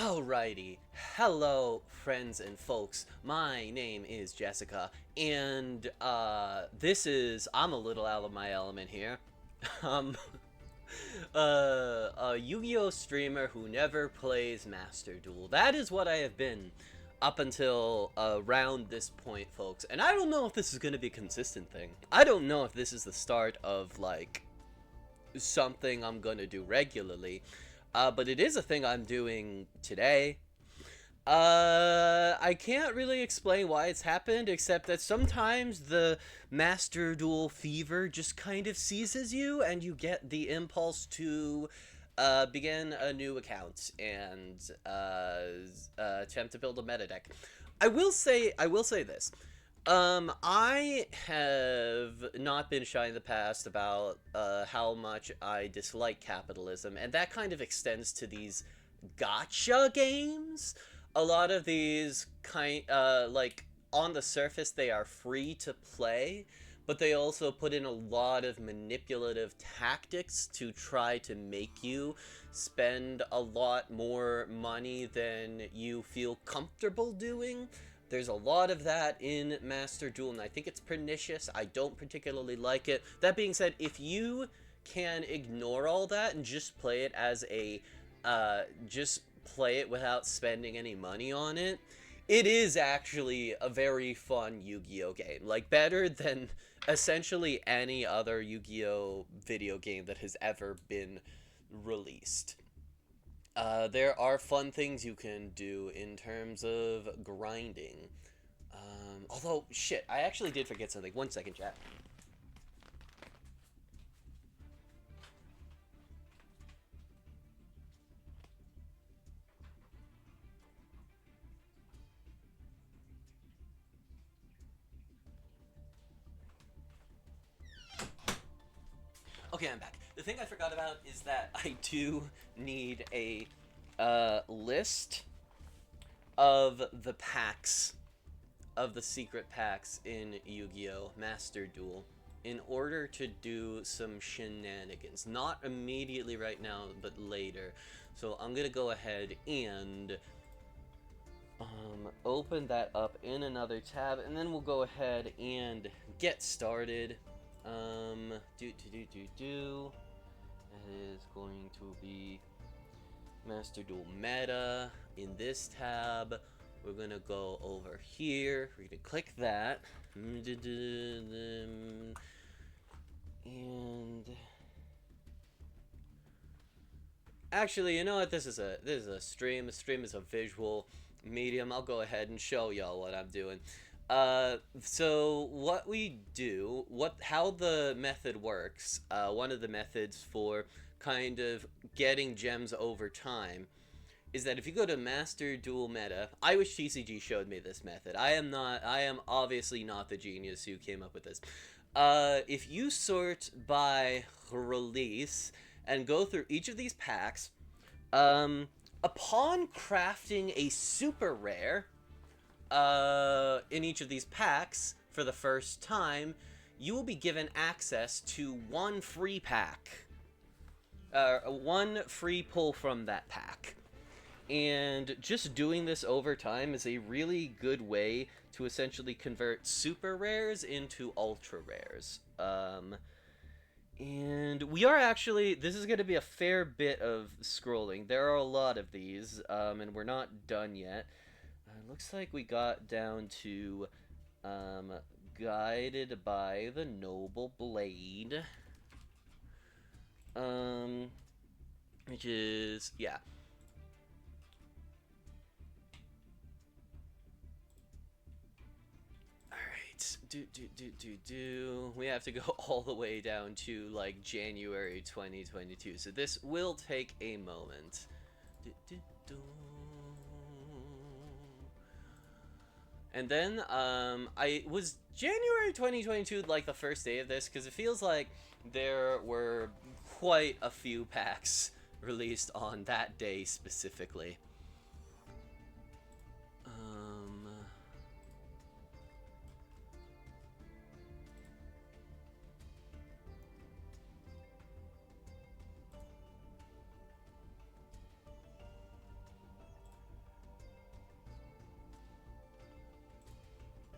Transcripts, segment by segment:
Alrighty, hello friends and folks, my name is Jessica, and I'm a little out of my element here. Um, a Yu-Gi-Oh streamer who never plays Master Duel. That is what I have been up until around this point, folks, and I don't know if this is going to be a consistent thing. I don't know if this is the start of, like, something I'm gonna do regularly. But it is a thing I'm doing today. I can't really explain why it's happened, except that sometimes the Master Duel fever just kind of seizes you, and you get the impulse to begin a new account and attempt to build a meta deck. I will say this. I have not been shy in the past about how much I dislike capitalism, and that kind of extends to these gotcha games. A lot of these like, on the surface, they are free to play, but they also put in a lot of manipulative tactics to try to make you spend a lot more money than you feel comfortable doing. There's a lot of that in Master Duel, and I think it's pernicious. I don't particularly like it. That being said, if you can ignore all that and just play it as a, just play it without spending any money on it, it is actually a very fun Yu-Gi-Oh game. Like, better than essentially any other Yu-Gi-Oh video game that has ever been released. There are fun things you can do in terms of grinding. Although, shit, I actually did forget something. One second, chat. Okay, I'm back. The thing I forgot about is that I do need a list of the packs, of the secret packs in Yu-Gi-Oh! Master Duel in order to do some shenanigans. Not immediately right now, but later. So I'm gonna go ahead and open that up in another tab, and then we'll go ahead and get started. That is going to be Master Duel Meta. In this tab, we're gonna go over here. We're gonna click that. And actually, you know what? This is a stream. A stream is a visual medium. I'll go ahead and show y'all what I'm doing. So what we do, how the method works, one of the methods for kind of getting gems over time is that if you go to Master Duel Meta, I wish TCG showed me this method. I am obviously not the genius who came up with this. If you sort by release and go through each of these packs, upon crafting a super rare, in each of these packs for the first time, you will be given access to one free pack. One free pull from that pack. And just doing this over time is a really good way to essentially convert super rares into ultra rares. And we are actually, this is going to be a fair bit of scrolling. There are a lot of these, and we're not done yet. Looks like we got down to guided by the noble blade, which is, yeah. Alright, we have to go all the way down to, like, January 2022, so this will take a moment. And then, was January 2022, like, the first day of this? Because it feels like there were quite a few packs released on that day specifically.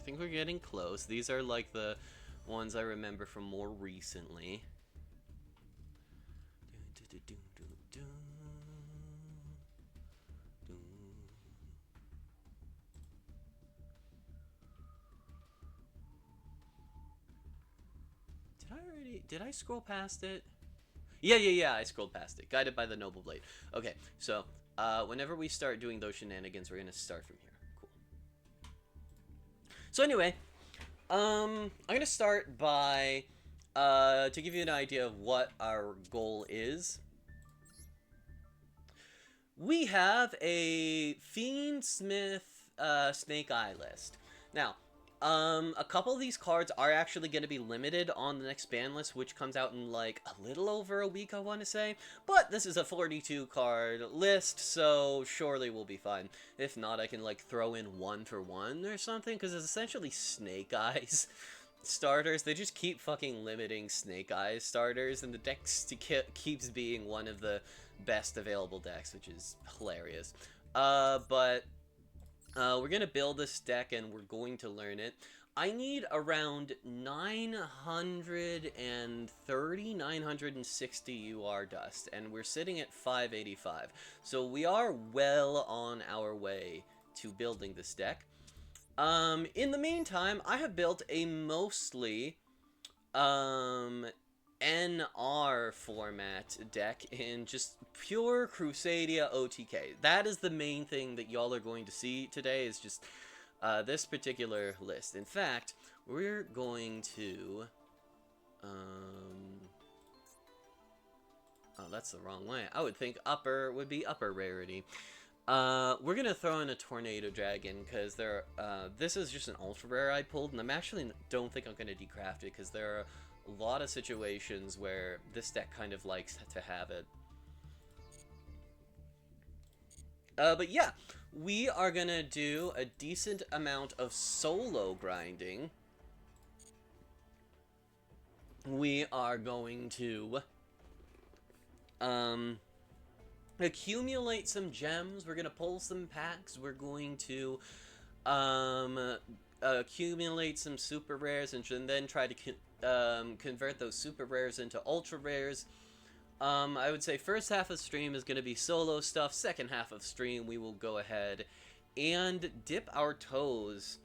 I think we're getting close. These are like the ones I remember from more recently. Did I scroll past it? Yeah, I scrolled past it. Guided by the Noble Blade. Okay, so, whenever we start doing those shenanigans, we're gonna start from here. Cool. So anyway, I'm gonna start by, to give you an idea of what our goal is. We have a Fiend Smith, Snake Eye list. Now, a couple of these cards are actually going to be limited on the next ban list, which comes out in like a little over a week, I want to say. But this is a 42 card list, so surely we'll be fine. If not, I can like throw in 1-for-1 or something, because it's essentially Snake Eyes starters. They just keep fucking limiting Snake Eyes starters, and the deck keeps being one of the best available decks, which is hilarious. But we're gonna build this deck and we're going to learn it. I need around 930, 960 UR dust, and we're sitting at 585. So we are well on our way to building this deck. In the meantime, I have built a mostly, NR format deck in just pure Crusadia OTK. That is the main thing that y'all are going to see today, is just this particular list. In fact, we're going to... oh, that's the wrong way. I would think upper would be upper rarity. We're gonna throw in a Tornado Dragon, because this is just an ultra rare I pulled, and I'm actually don't think I'm gonna decraft it, because there are a lot of situations where this deck kind of likes to have it. But yeah, we are gonna do a decent amount of solo grinding. We are going to accumulate some gems. We're gonna pull some packs. We're going to accumulate some super rares, and then try to convert those super rares into ultra rares. I would say first half of stream is going to be solo stuff. Second half of stream, we will go ahead and dip our toes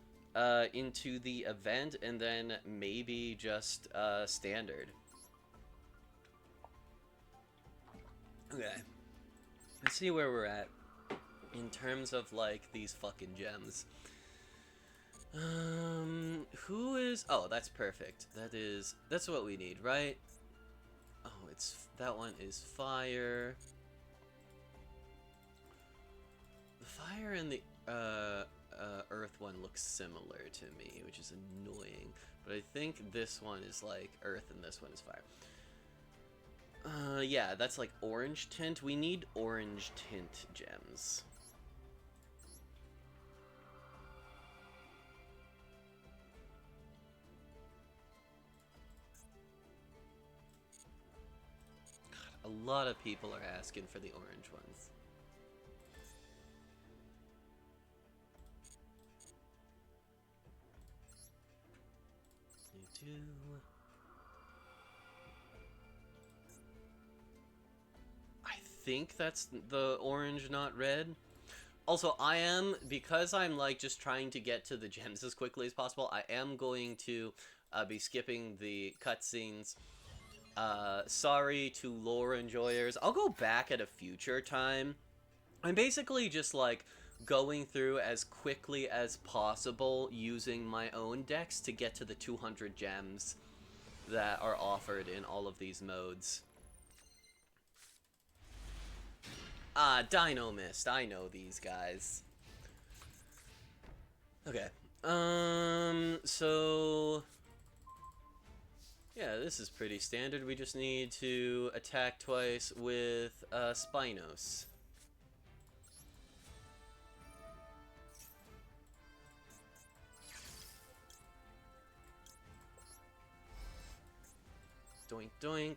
into the event, and then maybe just standard. Okay. Let's see where we're at in terms of, like, these fucking gems. Who is... oh, that's perfect. That's what we need, right? Oh, that one is fire. The fire and the, earth one looks similar to me, which is annoying. But I think this one is, like, earth and this one is fire. Yeah, that's like orange tint. We need orange tint gems. God, a lot of people are asking for the orange ones. You do. I think that's the orange, not red. Also, because I'm like just trying to get to the gems as quickly as possible, I am going to be skipping the cutscenes. Sorry to lore enjoyers. I'll go back at a future time. I'm basically just like going through as quickly as possible using my own decks to get to the 200 gems that are offered in all of these modes. Ah, Dino Mist. I know these guys. Okay. So... yeah, this is pretty standard. We just need to attack twice with Spinos. Doink, doink.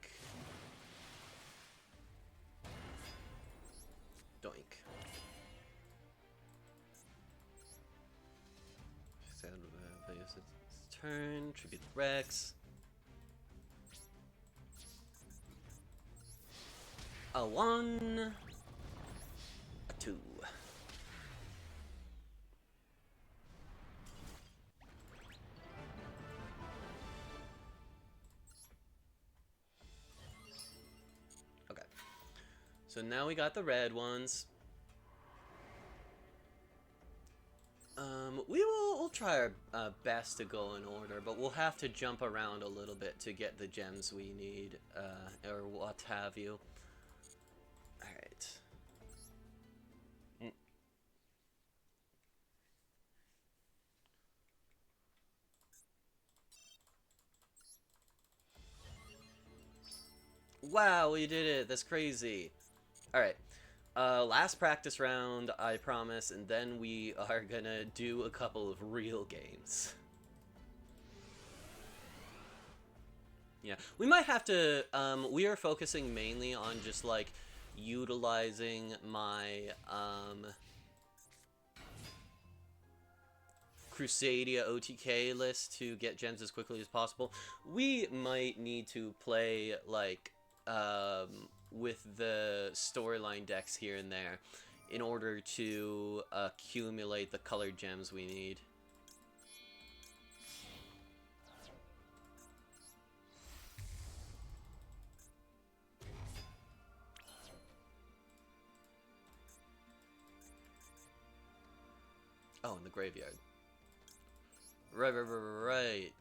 Doink. Turn, tribute Rex. A 1, a 2. Okay. So now we got the red ones. We'll try our best to go in order, but we'll have to jump around a little bit to get the gems we need, or what have you. Alright. Wow, we did it! That's crazy! Alright. Last practice round, I promise, and then we are gonna do a couple of real games. Yeah, we might have to, we are focusing mainly on just, like, utilizing my, Crusadia OTK list to get gems as quickly as possible. We might need to play, like, with the storyline decks here and there in order to accumulate the colored gems we need. Oh, in the graveyard. Right.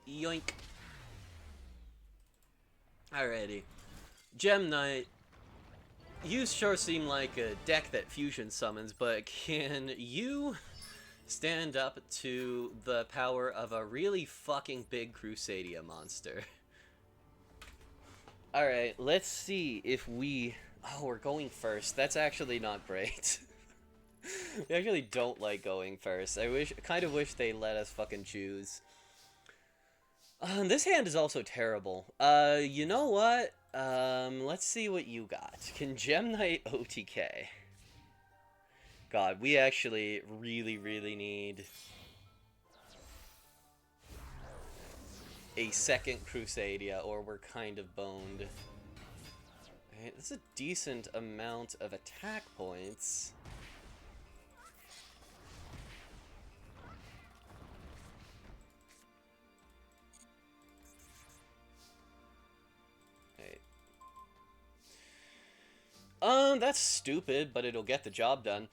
Yoink. Alrighty. Gem Knight. You sure seem like a deck that fusion summons, but can you stand up to the power of a really fucking big Crusadia monster? Alright, let's see if we... Oh, we're going first. That's actually not great. We actually don't like going first. Kind of wish they let us fucking choose. This hand is also terrible. You know what? Let's see what you got. Can Gem Knight OTK? God, we actually really need a second Crusadia, or we're kind of boned. Alright, this is a decent amount of attack points. That's stupid, but it'll get the job done.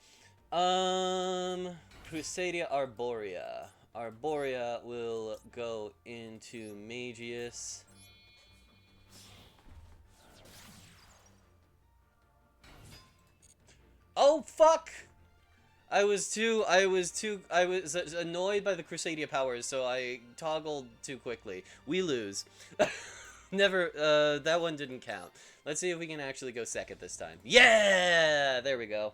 Crusadia Arborea. Arborea will go into Magius. Oh, fuck! I was annoyed by the Crusadia powers, so I toggled too quickly. We lose. Never, that one didn't count. Let's see if we can actually go second this time. Yeah! There we go.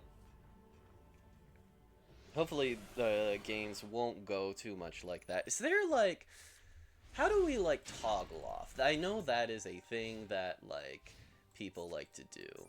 Hopefully the games won't go too much like that. Is there, like... How do we, like, toggle off? I know that is a thing that, like, people like to do.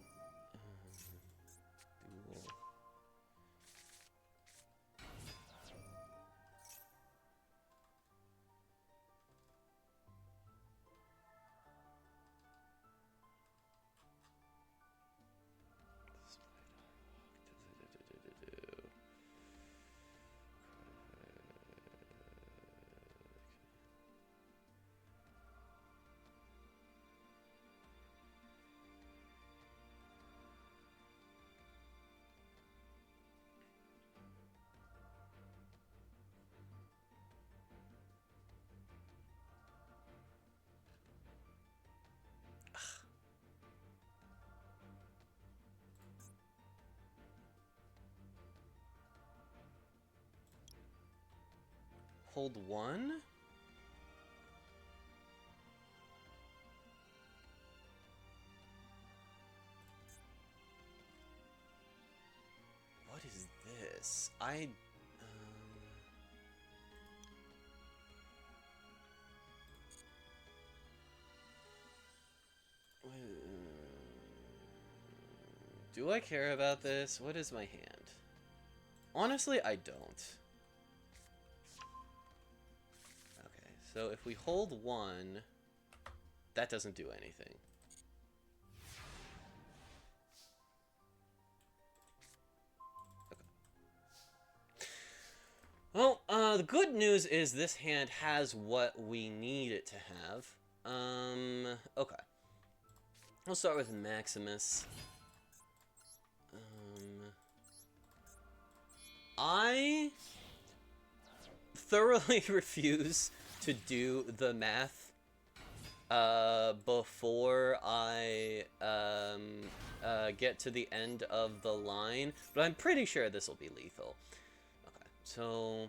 hold 1. What is this? Do I care about this? What is my hand? Honestly, I don't. Okay, so if we hold 1, that doesn't do anything. Well, the good news is this hand has what we need it to have. Okay. We'll start with Maximus. I thoroughly refuse to do the math before I get to the end of the line, but I'm pretty sure this will be lethal. Okay, so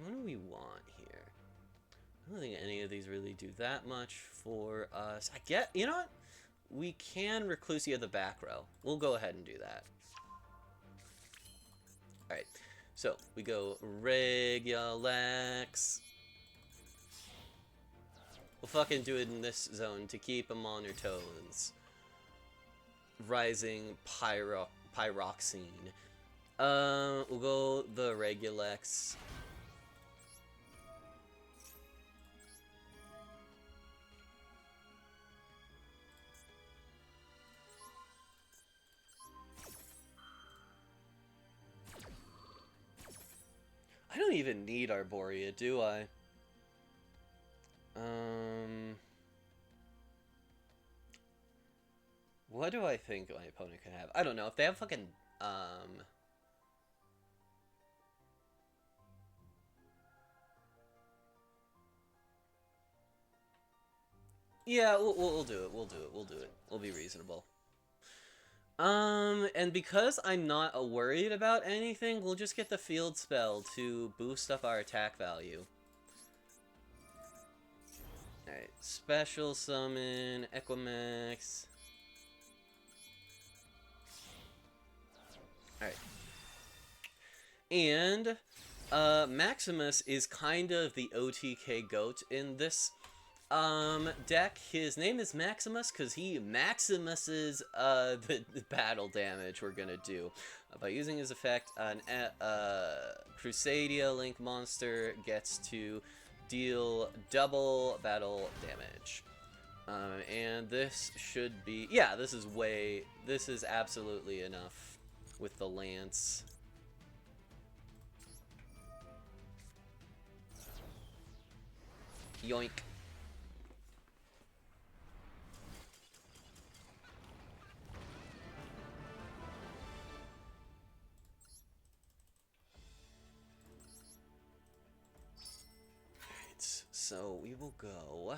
what do we want here? I don't think any of these really do that much for us. You know what? We can Reclusia the back row. We'll go ahead and do that. Alright, so we go Regulex. We'll fucking do it in this zone to keep them on their toes. Rising Pyroxene. We'll go the Regulex. I don't even need Arborea, do I? What do I think my opponent can have? I don't know. If they have fucking, yeah, we'll do it. We'll do it. We'll do it. We'll be reasonable. And because I'm not worried about anything, we'll just get the field spell to boost up our attack value. Alright, special summon, Equimax. Alright. And, Maximus is kind of the OTK GOAT in this deck. His name is Maximus because he maximuses the battle damage we're gonna do. By using his effect, an Crusadia Link monster gets to deal double battle damage. And this should be... Yeah, this is absolutely enough with the Lance. Yoink. So we will go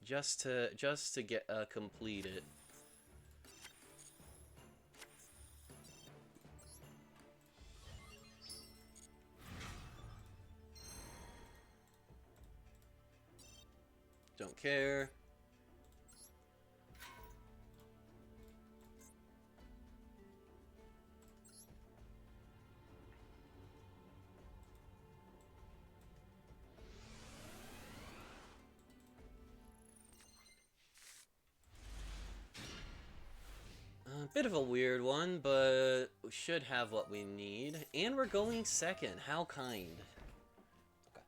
just to get complete it. Don't care. Bit of a weird one, but we should have what we need. And we're going second. How kind. Okay.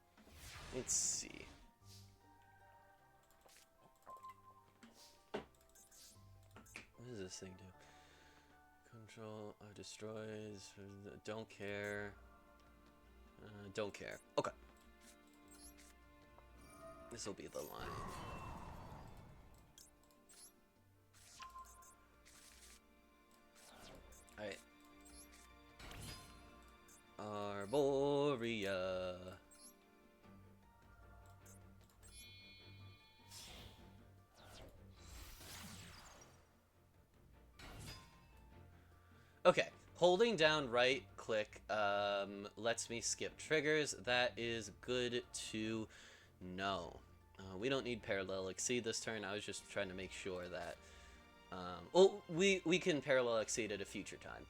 Let's see. What does this thing do? Control, destroys, don't care. Don't care. Okay. This will be the line. Alright. Arborea. Okay. Holding down right click lets me skip triggers. That is good to know. We don't need parallel exceed this turn. I was just trying to make sure that... well, we can parallel exceed at a future time.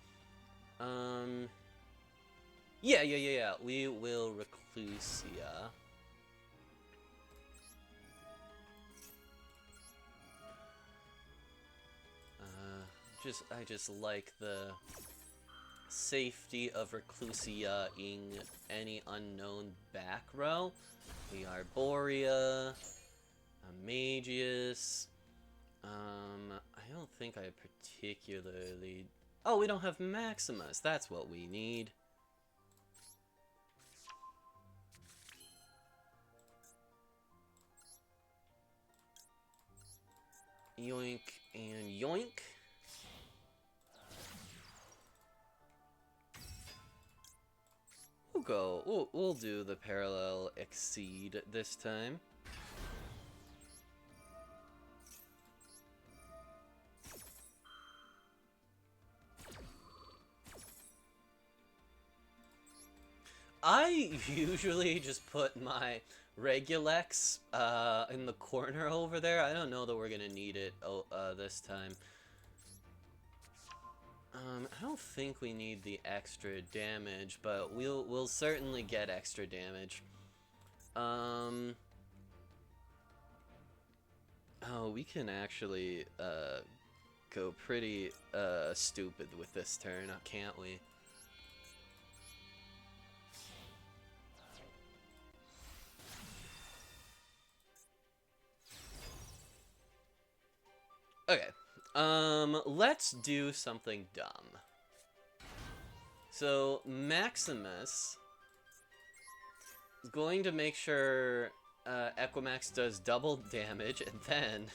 Yeah. We will Reclusia. I just like the safety of Reclusia-ing any unknown back row. We are Borea, Magius. I don't think I particularly... Oh, we don't have Maximus. That's what we need. Yoink and yoink. We'll do the parallel exceed this time. I usually just put my Regulex in the corner over there. I don't know that we're gonna need it this time. I don't think we need the extra damage, but we'll certainly get extra damage. Oh, we can actually go pretty stupid with this turn, can't we? Okay. Let's do something dumb. So, Maximus is going to make sure Equimax does double damage, and then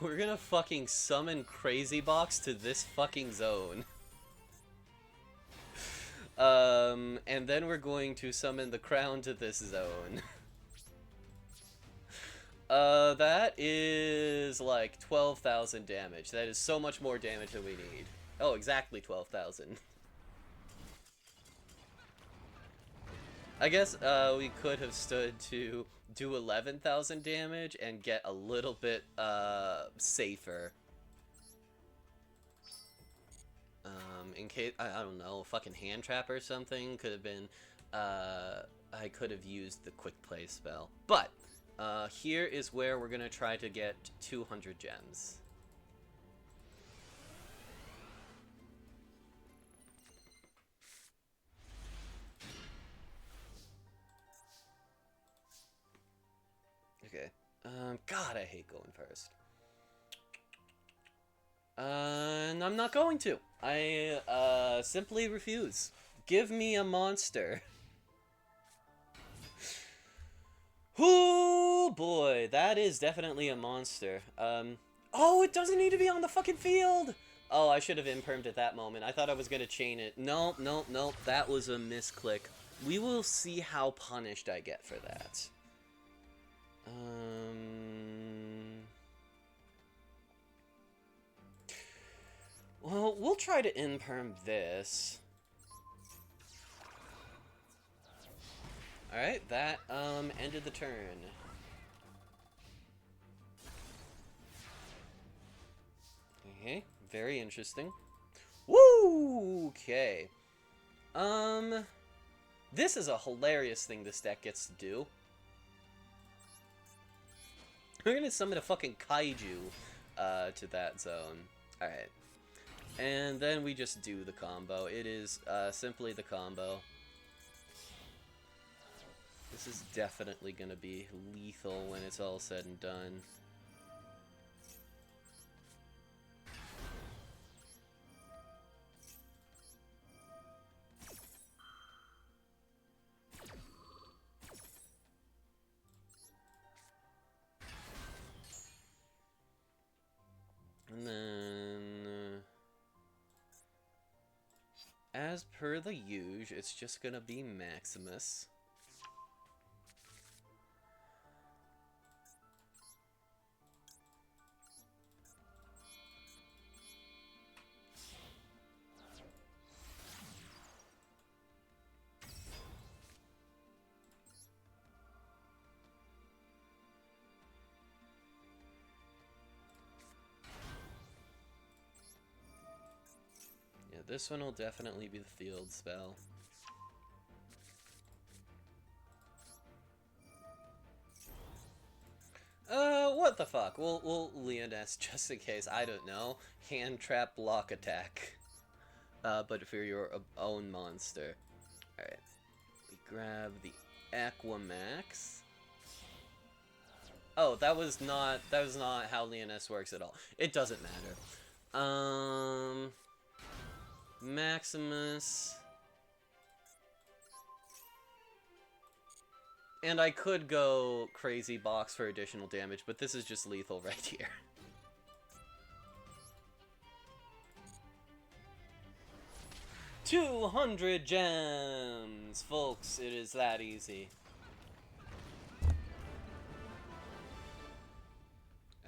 we're gonna fucking summon Crazy Box to this fucking zone. And then we're going to summon the Crown to this zone. That is like 12,000 damage. That is so much more damage than we need. Oh, exactly 12,000. I guess, we could have stood to do 11,000 damage and get a little bit, safer. In case, I don't know, fucking hand trap or something could have been, I could have used the quick play spell. But, here is where we're gonna try to get 200 gems. Okay. God, I hate going first. And I'm not going to. I, simply refuse. Give me a monster. Oh boy, that is definitely a monster. Oh, it doesn't need to be on the fucking field! Oh, I should have impermed at that moment. I thought I was gonna chain it. Nope. That was a misclick. We will see how punished I get for that. Well, we'll try to imperm this. Alright, that, ended the turn. Okay, very interesting. Woo! Okay. This is a hilarious thing this deck gets to do. We're gonna summon a fucking kaiju, to that zone. Alright. And then we just do the combo. It is, simply the combo. This is definitely gonna be lethal when it's all said and done. And then, as per the usual, it's just gonna be Maximus. This one will definitely be the field spell. What the fuck? We'll Leoness just in case. I don't know. Hand trap block attack. But for your own monster. Alright. We grab the Aquamax. Oh, that was not how Leoness works at all. It doesn't matter. Maximus. And I could go Crazy Box for additional damage, but this is just lethal right here. $200 gems! Folks, it is that easy.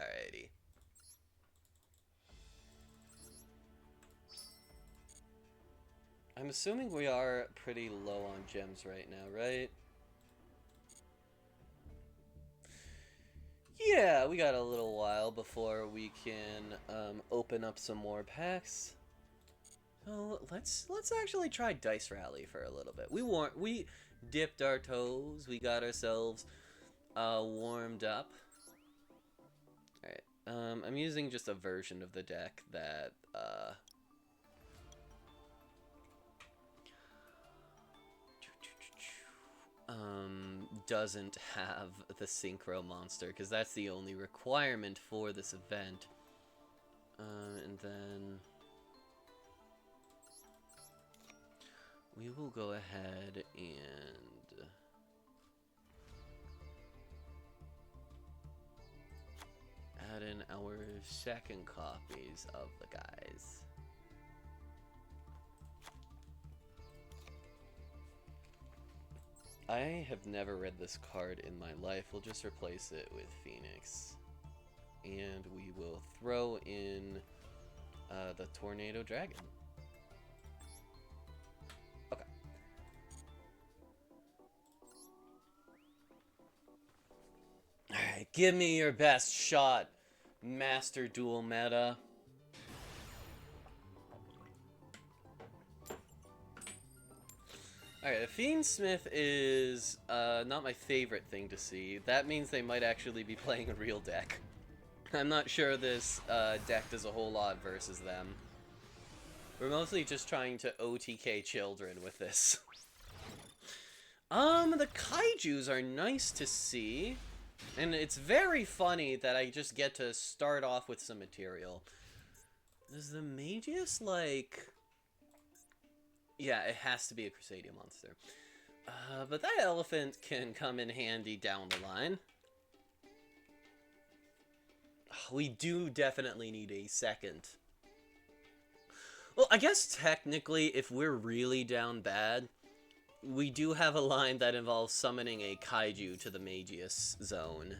Alrighty. I'm assuming we are pretty low on gems right now, right? Yeah, we got a little while before we can open up some more packs. So let's actually try Dice Rally for a little bit. We dipped our toes. We got ourselves warmed up. All right. I'm using just a version of the deck that doesn't have the Synchro monster, because that's the only requirement for this event. And then we will go ahead and add in our second copies of the guys. I have never read this card in my life. We'll just replace it with Phoenix. And we will throw in the Tornado Dragon. Okay. Alright, give me your best shot, Master Duel meta. Alright, a Fiendsmith is not my favorite thing to see. That means they might actually be playing a real deck. I'm not sure this deck does a whole lot versus them. We're mostly just trying to OTK children with this. The Kaijus are nice to see. And it's very funny that I just get to start off with some material. Is the Magius, like... Yeah, it has to be a Crusadia monster. But that elephant can come in handy down the line. We do definitely need a second. Well, I guess technically, if we're really down bad, we do have a line that involves summoning a Kaiju to the Magius zone.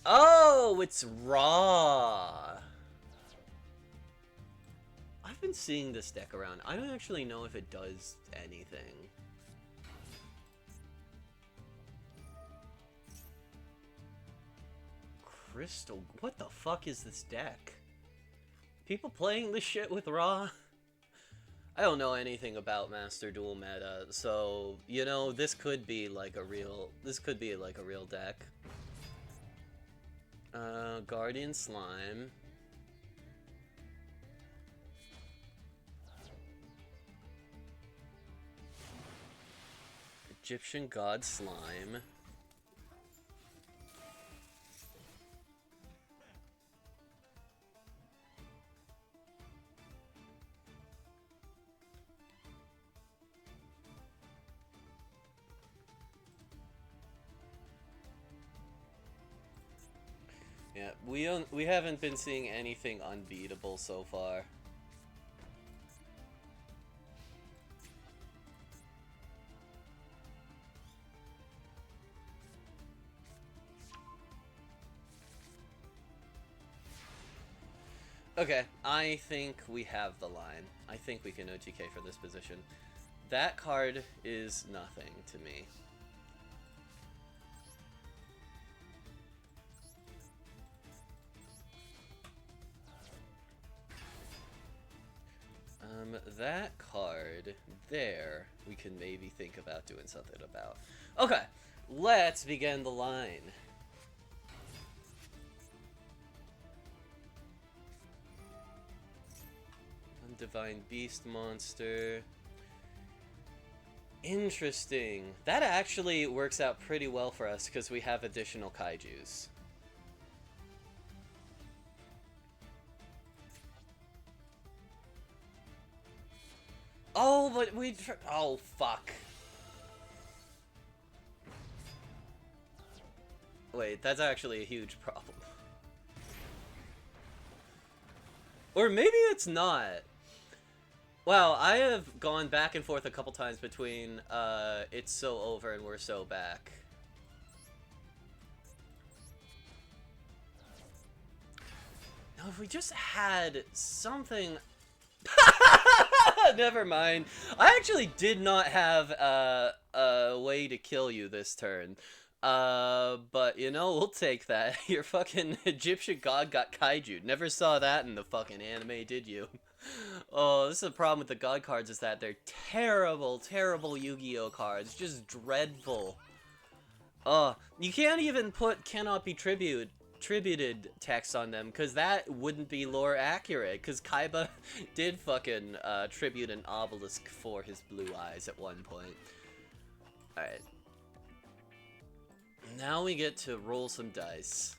Oh, it's Raw! I've been seeing this deck around. I don't actually know if it does anything. Crystal... What the fuck is this deck? People playing this shit with Raw? I don't know anything about Master Duel meta, so, you know, this could be like a real... This could be like a real deck. Guardian Slime. Egyptian God Slime. Yeah, we haven't been seeing anything unbeatable so far. Okay, I think we have the line. I think we can OTK for this position. That card is nothing to me. That card there, we can maybe think about doing something about. Okay, let's begin the line. Divine Beast monster. Interesting. That actually works out pretty well for us because we have additional kaijus. Oh, but we... Oh, fuck. Wait, that's actually a huge problem. Or maybe it's not. Wow, I have gone back and forth a couple times between it's so over and we're so back. Now, if we just had something... Never mind. I actually did not have a way to kill you this turn. But, you know, we'll take that. Your fucking Egyptian god got kaiju. Never saw that in the fucking anime, did you? Oh, this is the problem with the god cards, is that they're terrible, terrible Yu-Gi-Oh cards. Just dreadful. Oh, you can't even put cannot be tributed text on them, because that wouldn't be lore accurate, because Kaiba did fucking tribute an obelisk for his blue eyes at one point. Alright. Now we get to roll some dice.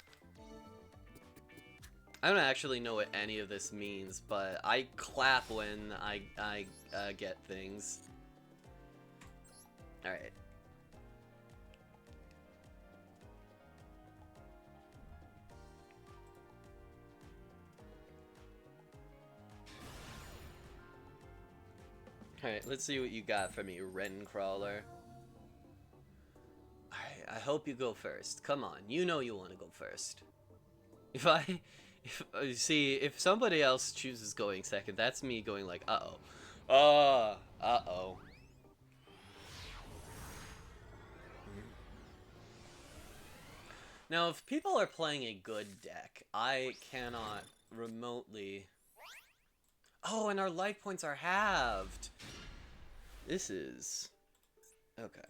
I don't actually know what any of this means, but I clap when I get things. Alright. Alright, let's see what you got for me, Ren Crawler. Alright, I hope you go first. Come on, you know you want to go first. If somebody else chooses going second, that's me going like, uh-oh. Uh-oh. Now, if people are playing a good deck, I cannot remotely... Oh, and our life points are halved! This is... Okay.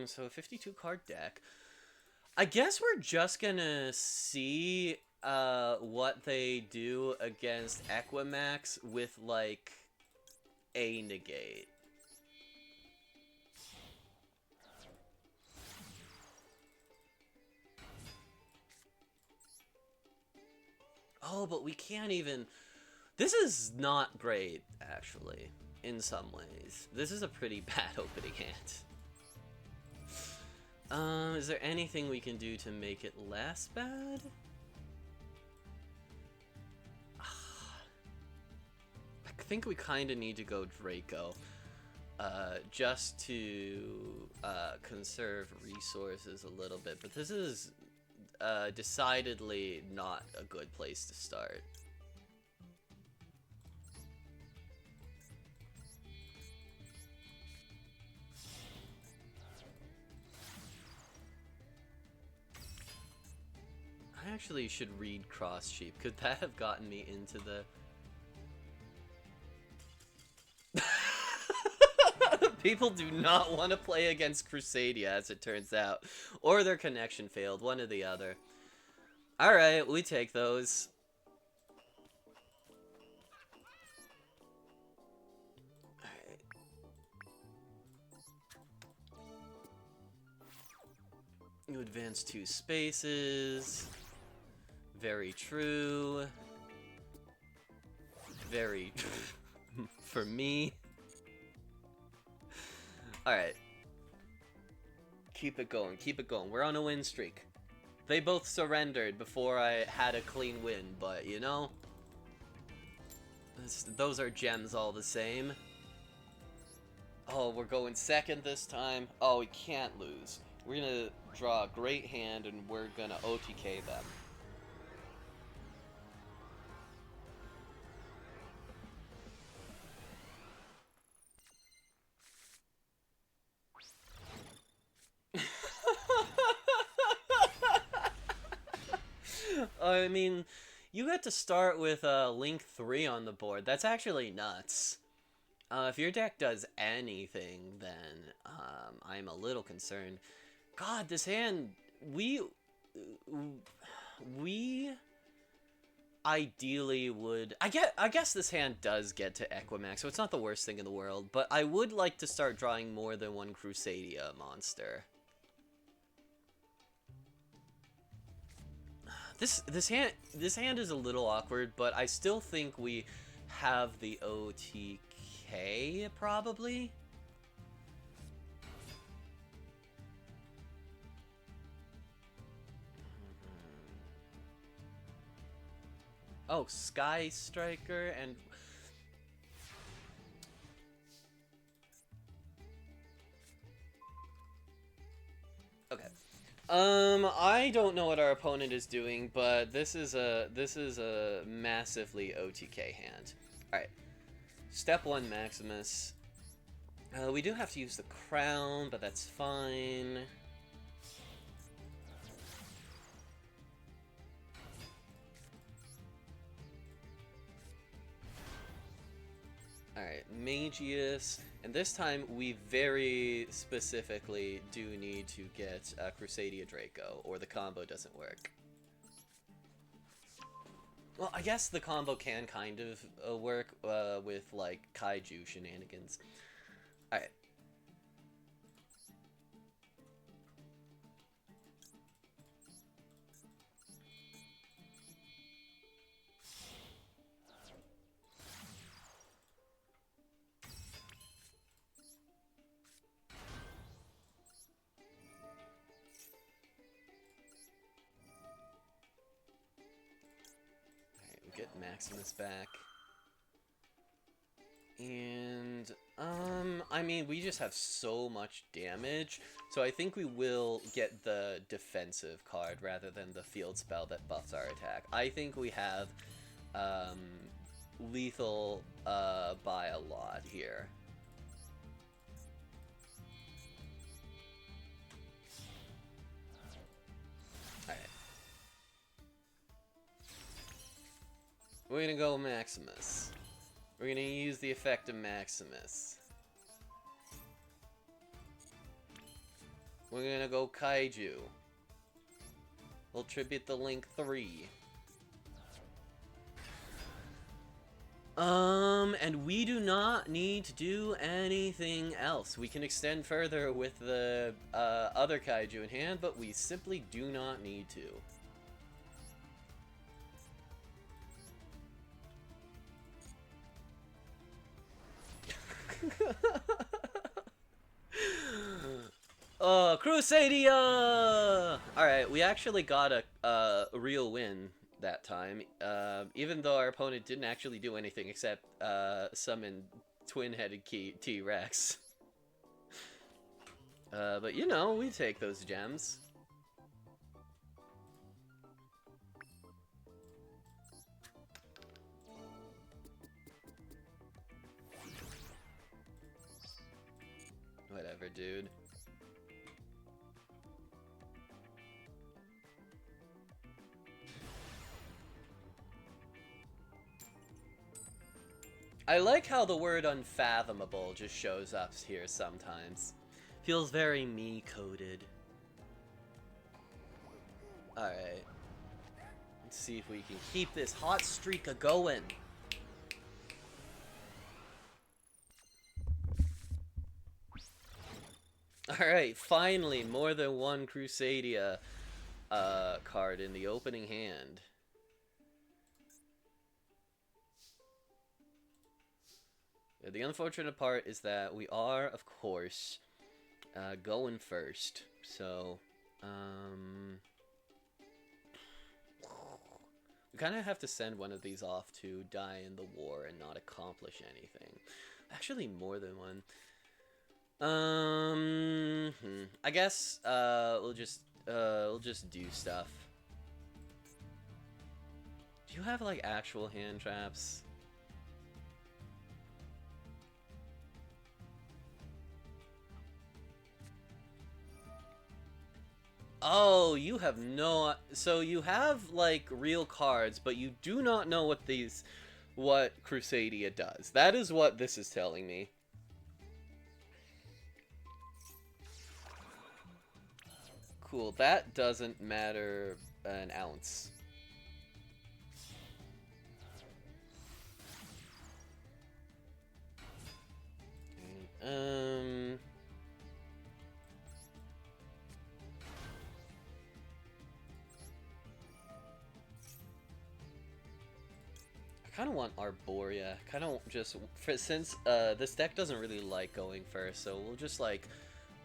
So a 52 card deck. I guess we're just gonna see what they do against Equimax with, like, a negate. Oh, but we can't even... This is not great, actually, in some ways. This is a pretty bad opening hand. Is there anything we can do to make it less bad? I think we kind of need to go Draco, just to conserve resources a little bit, but this is decidedly not a good place to start. I actually should read Cross Sheep. Could that have gotten me into the... People do not want to play against Crusadia, as it turns out. Or their connection failed, one or the other. Alright, we take those. Alright. You advance 2 spaces. Very true. Very... for me. Alright. Keep it going, keep it going. We're on a win streak. They both surrendered before I had a clean win, but, you know... those are gems all the same. Oh, we're going second this time. Oh, we can't lose. We're gonna draw a great hand, and we're gonna OTK them. I mean, You get to start with Link 3 on the board. That's actually nuts. If your deck does anything, then I'm a little concerned. God, this hand, we ideally would. I guess this hand does get to Equimax, so it's not the worst thing in the world. But I would like to start drawing more than one Crusadia monster. This hand is a little awkward, but I still think we have the OTK probably. Oh, Sky Striker and okay. I don't know what our opponent is doing, but this is a massively OTK hand. All right, step 1 Maximus. We do have to use the crown, but that's fine. Alright, Magius, and this time we very specifically do need to get Crusadia Draco, or the combo doesn't work. Well, I guess the combo can kind of work with, like, Kaiju shenanigans. Alright. Get Maximus back. And, I mean, we just have so much damage, so I think we will get the defensive card rather than the field spell that buffs our attack. I think we have, lethal, by a lot here. We're gonna go Maximus. We're gonna use the effect of Maximus. We're gonna go Kaiju. We'll tribute the Link 3. And we do not need to do anything else. We can extend further with the other Kaiju in hand, but we simply do not need to. Crusadia! Alright, we actually got a real win that time, even though our opponent didn't actually do anything except summon twin-headed T-Rex. But you know, we take those gems. Whatever, dude. I like how the word unfathomable just shows up here sometimes. Feels very me-coded. Alright. Let's see if we can keep this hot streak a-going. Alright, finally, more than one Crusadia card in the opening hand. The unfortunate part is that we are, of course, going first. So, we kind of have to send one of these off to die in the war and not accomplish anything. Actually, more than one. I guess we'll just do stuff. Do you have like actual hand traps? Oh, you have no... So you have, like, real cards, but you do not know what Crusadia does. That is what this is telling me. Cool, that doesn't matter an ounce. Um... I kind of want Arborea. Kind of just since this deck doesn't really like going first, so we'll just like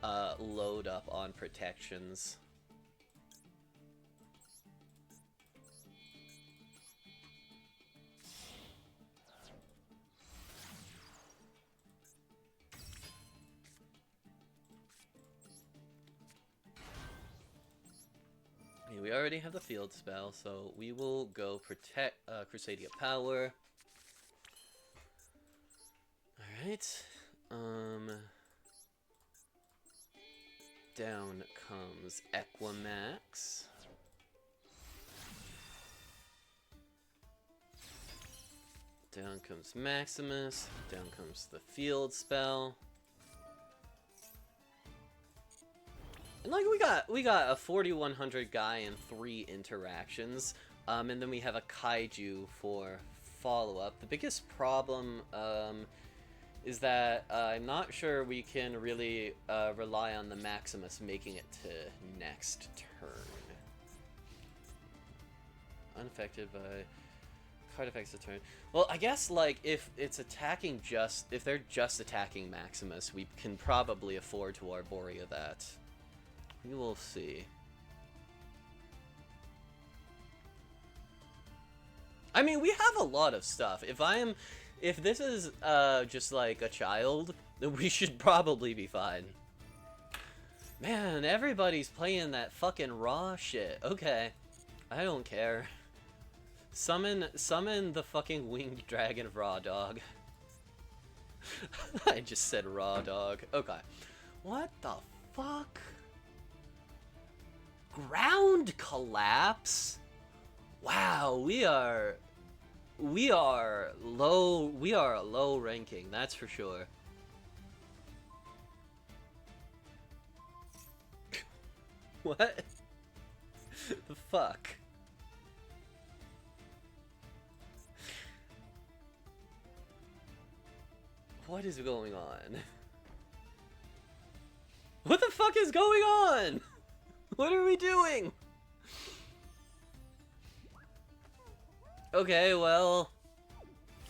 load up on protections. We already have the field spell, so we will go protect Crusadia Power. Alright. Down comes Equimax. Down comes Maximus. Down comes the field spell. And like we got a 4100 guy and 3 interactions, and then we have a kaiju for follow-up. The biggest problem is that I'm not sure we can really rely on the Maximus making it to next turn. Unaffected by card effects of turn. Well, I guess like if it's attacking if they're just attacking Maximus, we can probably afford to Arborea that. We will see. I mean, we have a lot of stuff. If this is just like a child, then we should probably be fine. Man, everybody's playing that fucking raw shit. Okay, I don't care. Summon the fucking winged dragon of Raw Dog. I just said Raw Dog. Okay, what the fuck? Ground collapse? Wow, we are low ranking, that's for sure. What? The fuck? What is going on? What the fuck is going on? What are we doing? Okay, well,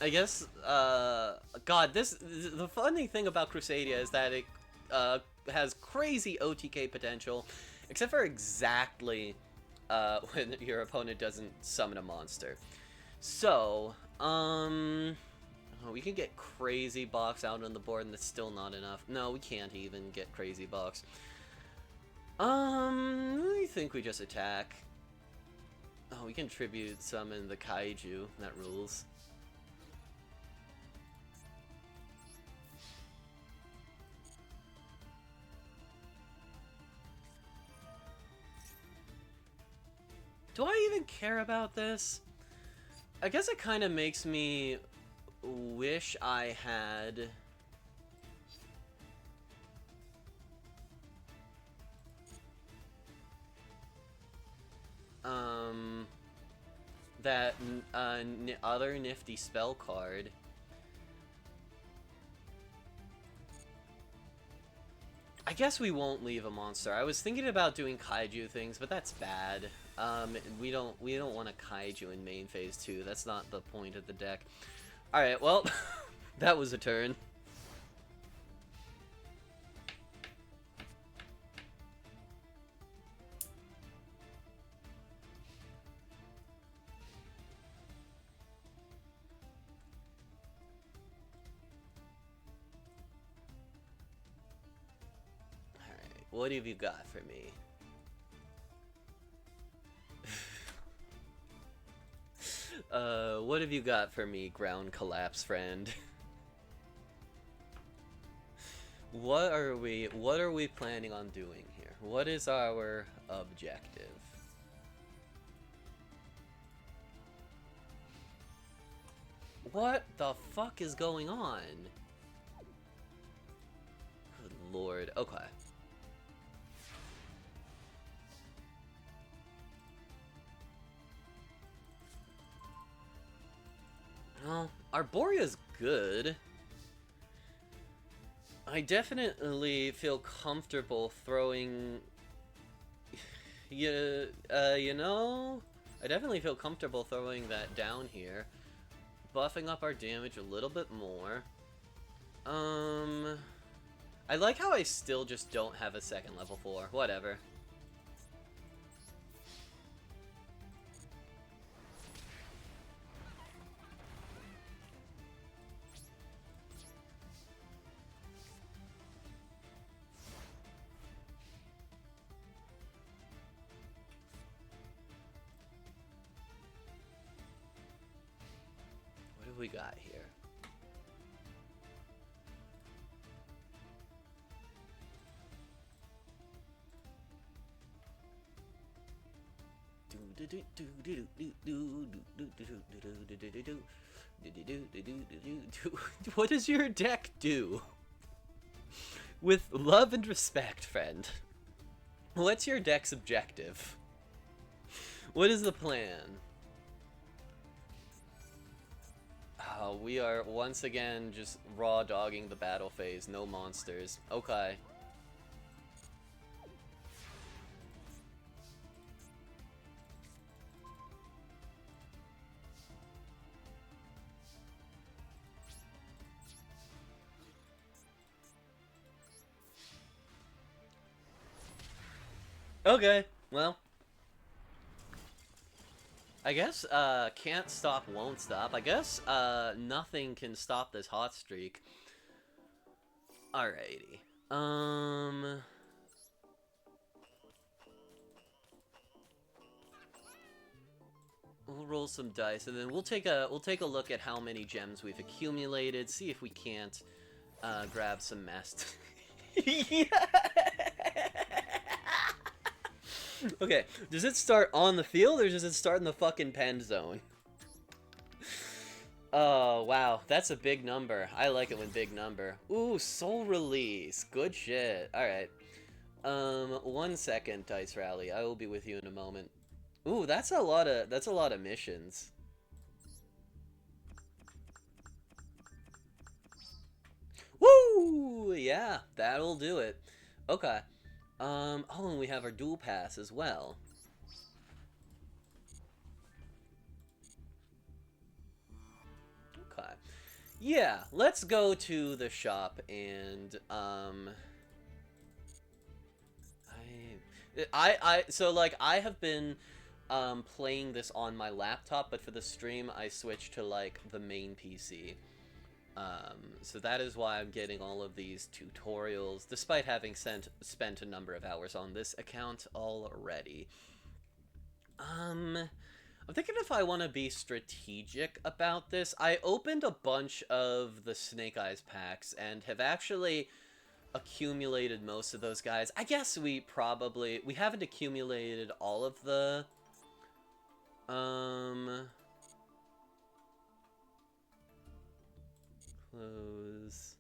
I guess, God, the funny thing about Crusadia is that it, has crazy OTK potential, except for exactly, when your opponent doesn't summon a monster. So, oh, we can get Crazy Box out on the board and that's still not enough. No, we can't even get Crazy Box. I think we just attack. Oh, we can tribute summon the kaiju. That rules. Do I even care about this? I guess it kind of makes me wish I had... that other nifty spell card. I guess we won't leave a monster. I was thinking about doing kaiju things, but that's bad. We don't want a kaiju in main phase 2. That's not the point of the deck. All right, well, that was a turn. What have you got for me? What have you got for me, ground collapse friend? What are we planning on doing here? What is our objective. What the fuck is going on? Good lord. Okay. Well, Arboria's good. I definitely feel comfortable throwing... you know... I definitely feel comfortable throwing that down here. Buffing up our damage a little bit more. I like how I still just don't have a second level 4. Whatever. What have we got here? What does your deck do? With love and respect, friend. What's your deck's objective? What is the plan? Oh, we are once again just raw dogging the battle phase. No monsters. Okay. Okay, well. I guess, can't stop, won't stop. I guess, nothing can stop this hot streak. Alrighty. We'll roll some dice, and then we'll take a look at how many gems we've accumulated, see if we can't, grab some master... Yeah! Okay, does it start on the field, or does it start in the fucking pen zone? Oh, wow, that's a big number. I like it when big number. Ooh, soul release. Good shit. Alright. 1 second, Dice Rally. I will be with you in a moment. Ooh, that's a lot of missions. Woo! Yeah, that'll do it. Okay. Oh, and we have our dual pass as well. Okay. Yeah, let's go to the shop and, so, like, I have been, playing this on my laptop, but for the stream, I switched to, like, the main PC. So that is why I'm getting all of these tutorials, despite having spent a number of hours on this account already. I'm thinking if I want to be strategic about this. I opened a bunch of the Snake Eyes packs and have actually accumulated most of those guys. I guess we haven't accumulated all of the, close.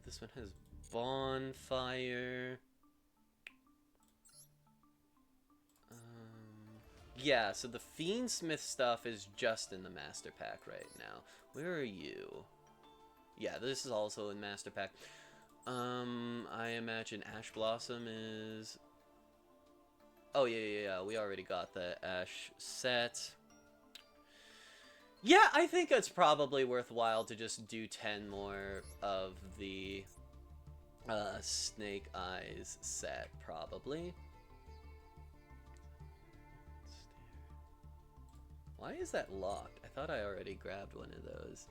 This one has bonfire. Yeah, so the Fiendsmith stuff is just in the Master Pack right now. Where are you? Yeah, this is also in Master Pack. I imagine Ash Blossom is... Oh, yeah, we already got the Ash set. Yeah, I think it's probably worthwhile to just do 10 more of the Snake Eyes set, probably. Why is that locked? I thought I already grabbed one of those.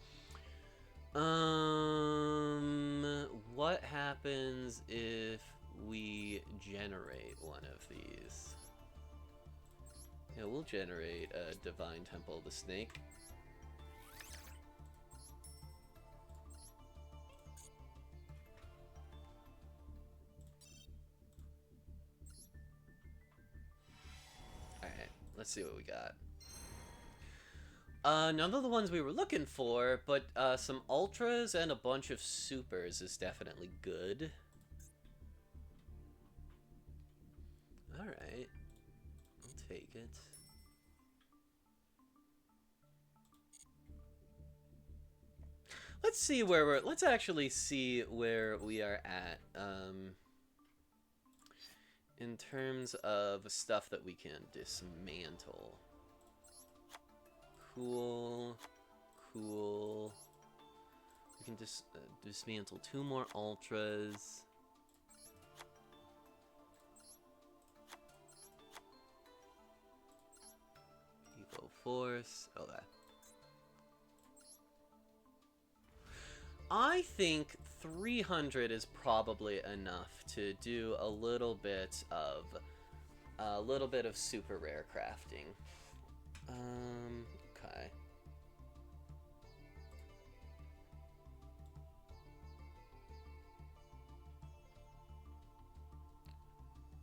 What happens if we generate one of these? Yeah, we'll generate a Divine Temple of the Snake. Let's see what we got. None of the ones we were looking for, but some ultras and a bunch of supers is definitely good. Alright. I'll take it. Let's see where we're... Let's actually see where we are at. In terms of stuff that we can dismantle. Cool. Cool. We can dismantle 2 more ultras. Evo Force. Okay. I think 300 is probably enough to do a little bit of super rare crafting. Okay.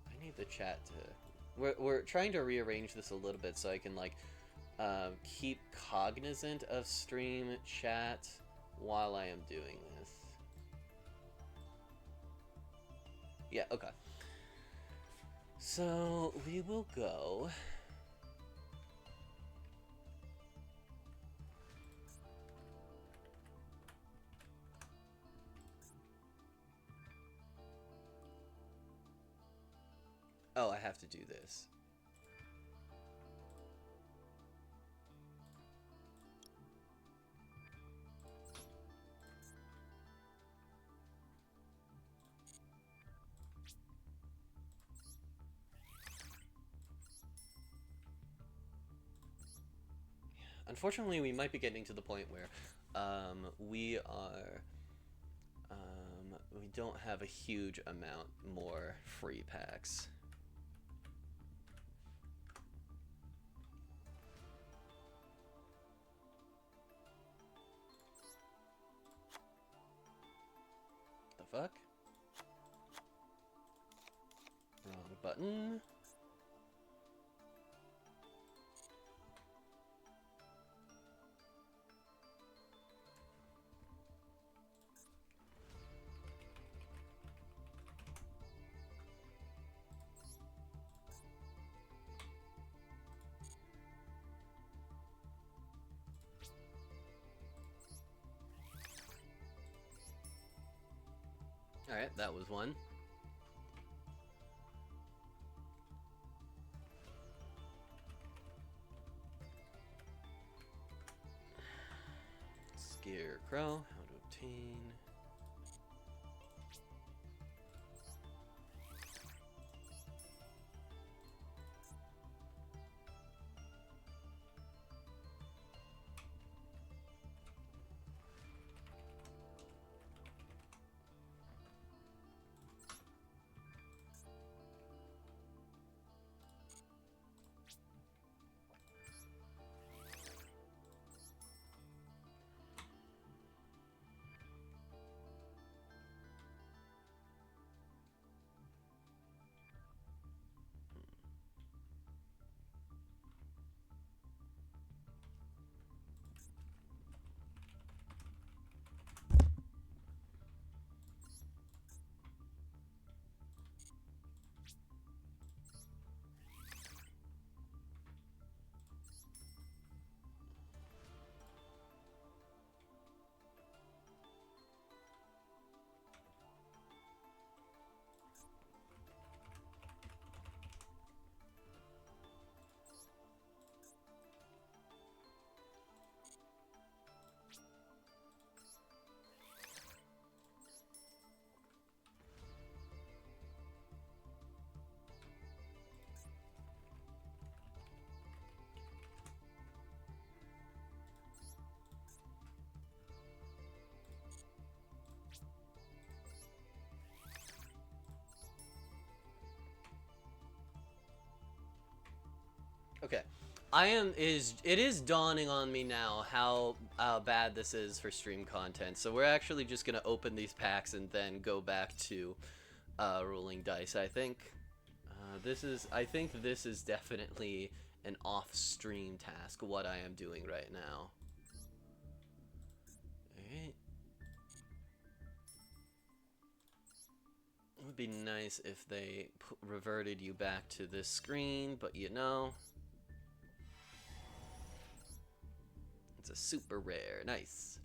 I need the chat to... We're trying to rearrange this a little bit so I can, like, keep cognizant of stream chat while I am doing this. Yeah, okay. So, we will go... Oh, I have to do this. Unfortunately, we might be getting to the point where we don't have a huge amount more free packs. The fuck? Wrong button. Alright, that was one. Scarecrow, how to obtain. Okay. It is dawning on me now how bad this is for stream content. So we're actually just gonna open these packs and then go back to rolling dice. I think this is definitely an off-stream task, what I am doing right now. Alright. It would be nice if they reverted you back to this screen, but you know. It's a super rare. Nice.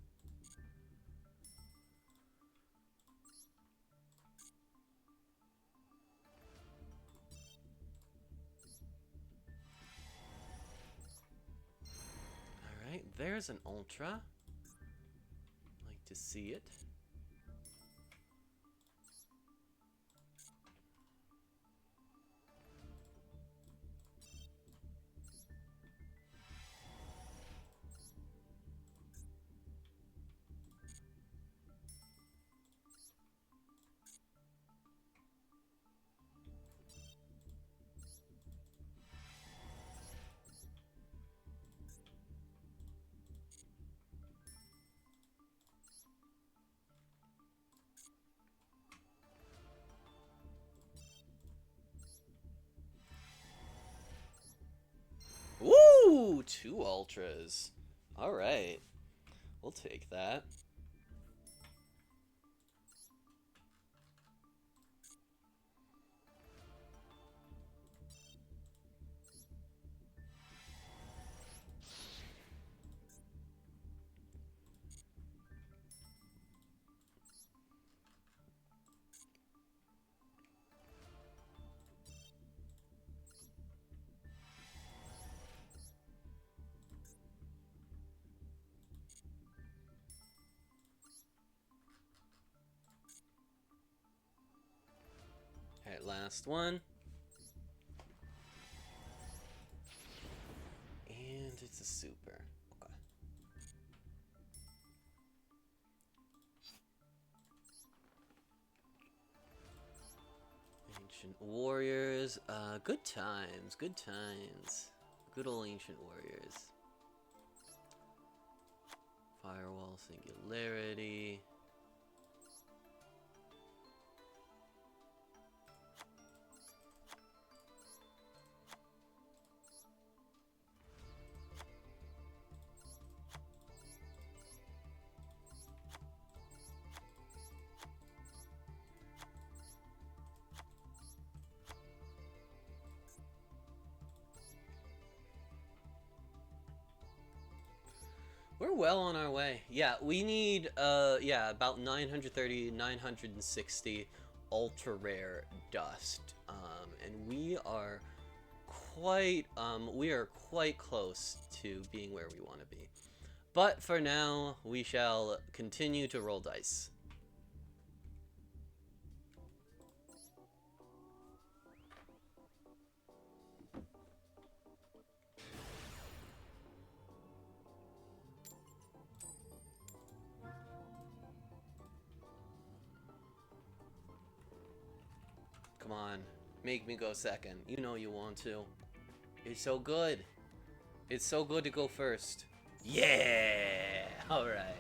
Alright, there's an ultra. Like to see it. Woo! 2 ultras. Alright. We'll take that. Alright, last one. And it's a super. Okay. Ancient warriors. Good times. Good times. Good old ancient warriors. Firewall singularity. We're well on our way. Yeah, we need, about 930, 960 ultra rare dust. And we are quite close to being where we want to be. But for now, we shall continue to roll dice. Come on, make me go second. You know you want to. It's so good. It's so good to go first. Yeah! Alright.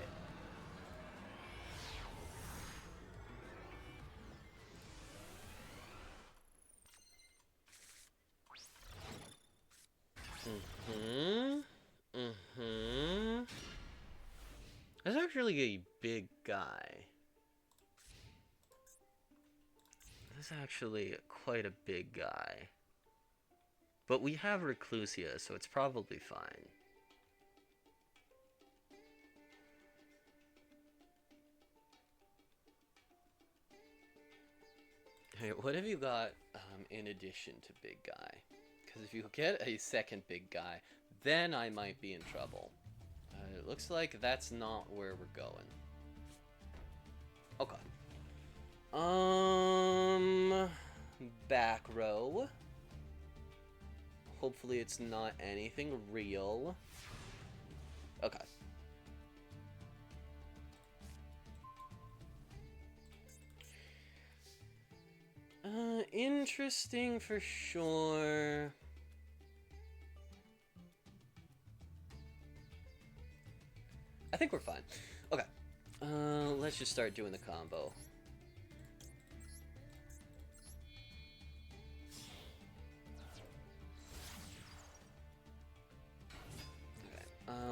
That's actually a big guy. That's actually quite a big guy. But we have Reclusia, so it's probably fine. Hey, what have you got in addition to big guy? Because if you get a second big guy, then I might be in trouble. It looks like that's not where we're going. Okay. Back row. Hopefully it's not anything real. Okay. Interesting for sure. I think we're fine. Okay. Let's just start doing the combo.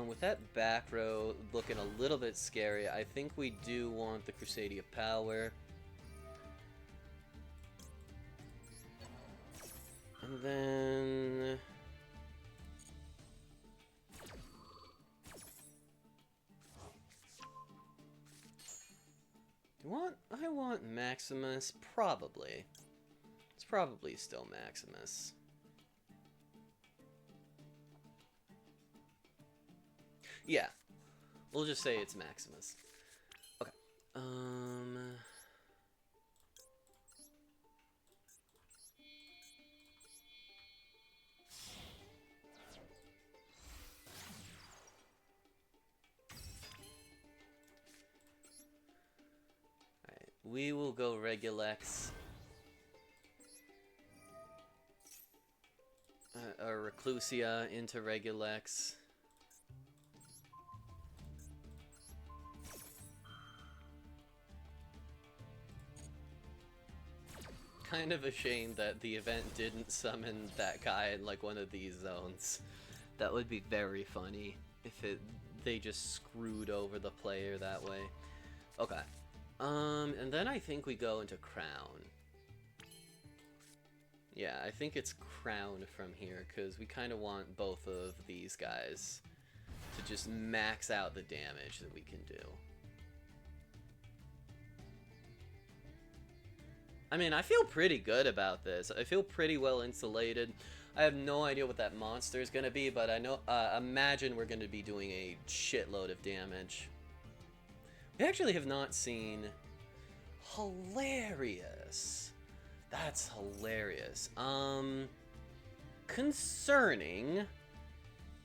With that back row looking a little bit scary, I think we do want the Crusadia power. And then... I want Maximus? Probably. It's probably still Maximus. Yeah. We'll just say it's Maximus. Okay. Alright. We will go Regulex. Or Reclusia into Regulex. Kind of a shame that the event didn't summon that guy in like one of these zones. That would be very funny if they just screwed over the player that way. Okay. And then I think we go into Crown. Yeah, I think it's Crown from here, because we kind of want both of these guys to just max out the damage that we can do. I mean, I feel pretty good about this. I feel pretty well insulated. I have no idea what that monster is going to be, but I know, imagine we're going to be doing a shitload of damage. We actually have not seen... Hilarious. That's hilarious. Concerning...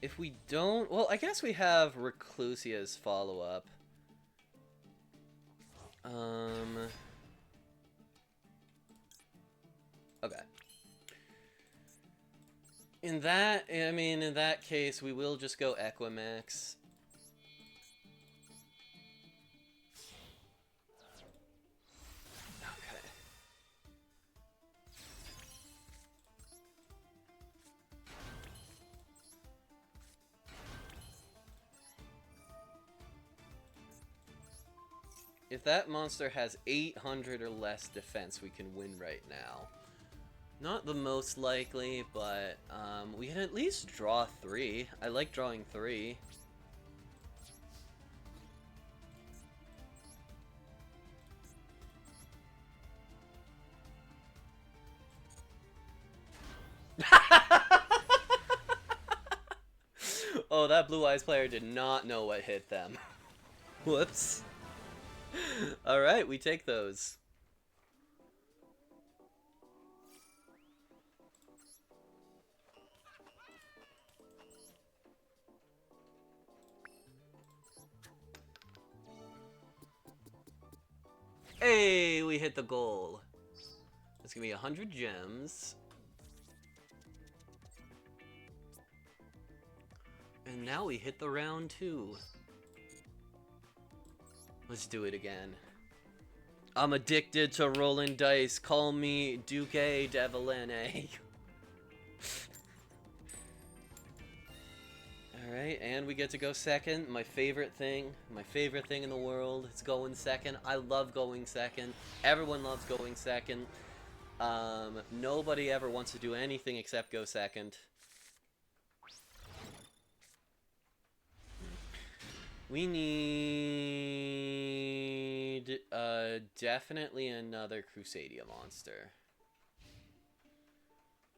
If we don't... Well, I guess we have Reclusia's follow-up. Okay. In that case, we will just go Equimax. Okay. If that monster has 800 or less defense, we can win right now. Not the most likely, but we can at least draw 3. I like drawing 3. Oh, that Blue Eyes player did not know what hit them. Whoops. Alright, we take those. Hey, we hit the goal. That's gonna be 100 gems. And now we hit the round 2. Let's do it again. I'm addicted to rolling dice. Call me Duque Deviline. Alright, and we get to go second. My favorite thing in the world is going second. I love going second. Everyone loves going second. Nobody ever wants to do anything except go second. We need definitely another Crusadia monster.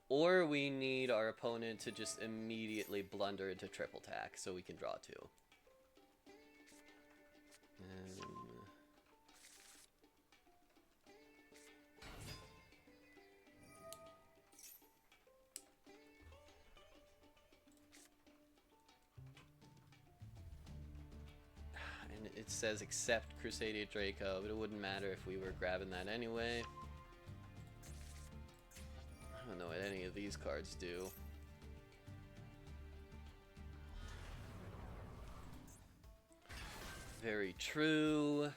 Or we need our opponent to just immediately blunder into triple tack so we can draw 2. And it says accept Crusadia Draco, but it wouldn't matter if we were grabbing that anyway. I don't know what any of these cards do. Very true.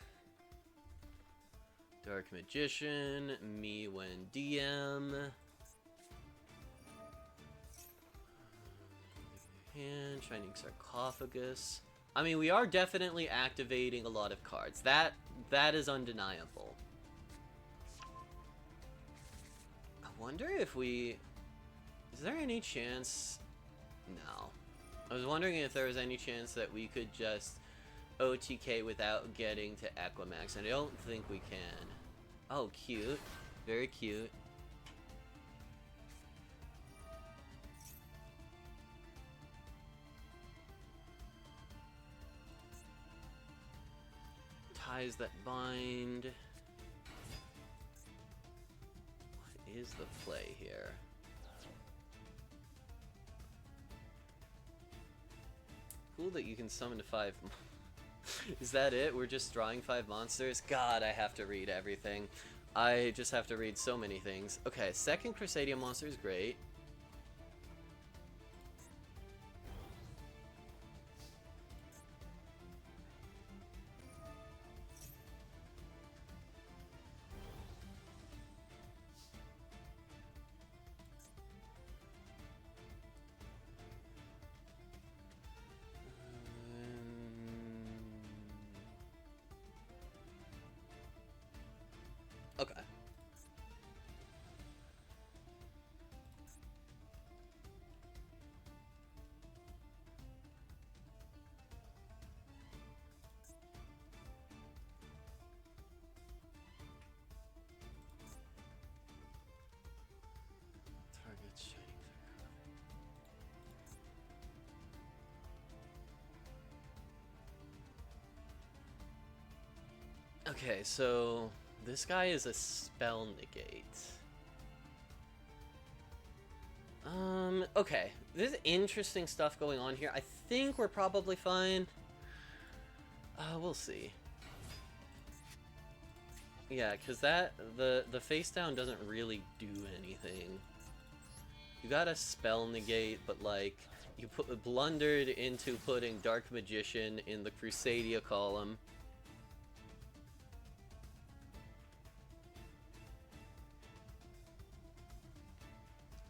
Dark Magician, me when DM. Hand, Shining Sarcophagus. I mean, we are definitely activating a lot of cards. That is undeniable. I wonder if we... Is there any chance... No. I was wondering if there was any chance that we could just OTK without getting to Equimax, and I don't think we can. Oh, cute. Very cute. Ties that bind. What is the play here? Cool that you can summon to 5. Is that it? We're just drawing 5 monsters? God, I have to read everything. I just have to read so many things. Okay, second Crusadia monster is great. Okay. Target Shining Sarcophagus. Okay, so this guy is a spell negate. Okay. There's interesting stuff going on here. I think we're probably fine. We'll see. Yeah, because the face down doesn't really do anything. You got a spell negate, but like, you blundered into putting Dark Magician in the Crusadia column.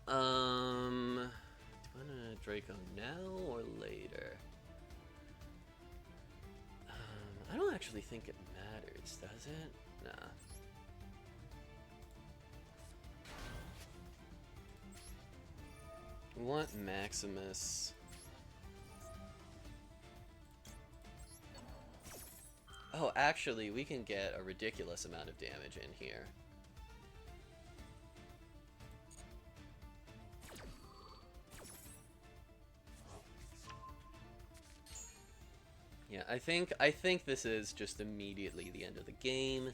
Do you want to Draco now or later? I don't actually think it matters, does it? Nah. We want Maximus. Oh, actually, we can get a ridiculous amount of damage in here. Yeah, I think this is just immediately the end of the game.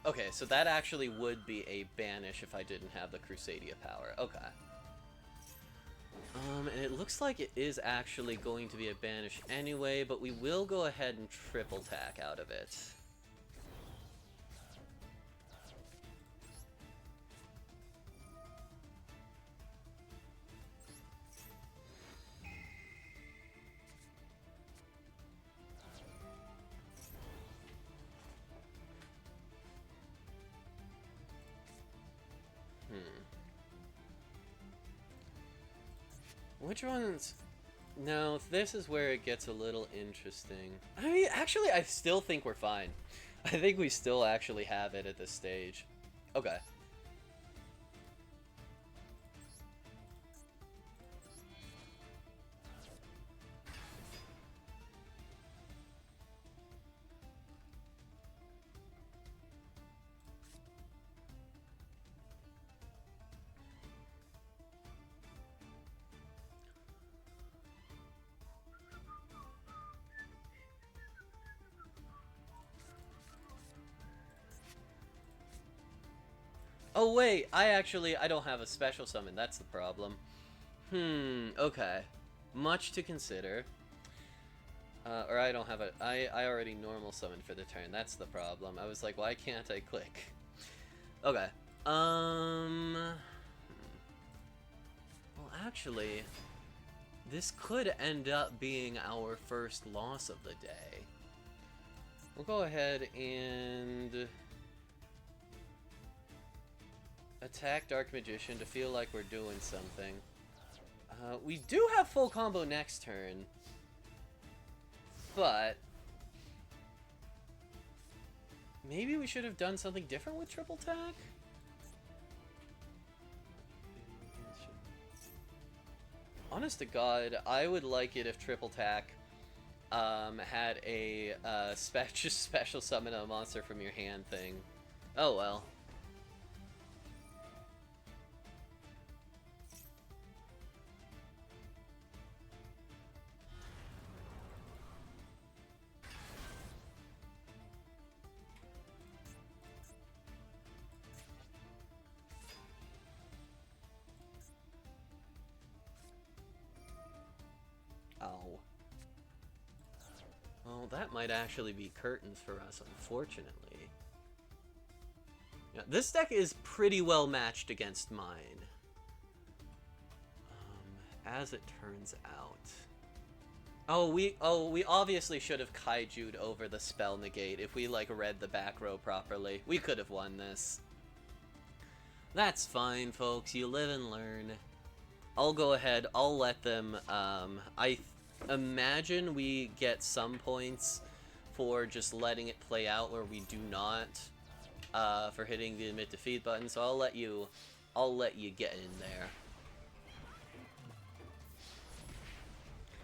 Okay, so that actually would be a banish if I didn't have the Crusadia power. Okay. And it looks like it is actually going to be a banish anyway, but we will go ahead and triple tack out of it. Which ones? No, this is where it gets a little interesting. I mean, actually, I still think we're fine. I think we still actually have it at this stage. Okay. Oh wait, I don't have a special summon, that's the problem. Okay. Much to consider. Or I don't have I already normal summoned for the turn, that's the problem. I was like, why can't I click? Okay. Well, actually, this could end up being our first loss of the day. We'll go ahead and attack Dark Magician to feel like we're doing something. We do have full combo next turn, but maybe we should have done something different with triple tack? Honest to God, I would like it if triple tack had a special summon a monster from your hand thing. Oh well. Ow. Well, that might actually be curtains for us, unfortunately. Yeah, this deck is pretty well matched against mine. As it turns out. Oh, we obviously should have kaiju'd over the spell negate if we, like, read the back row properly. We could have won this. That's fine, folks. You live and learn. I'll go ahead. I'll let them, I imagine we get some points for just letting it play out where we do not, for hitting the admit defeat button, so I'll let you get in there.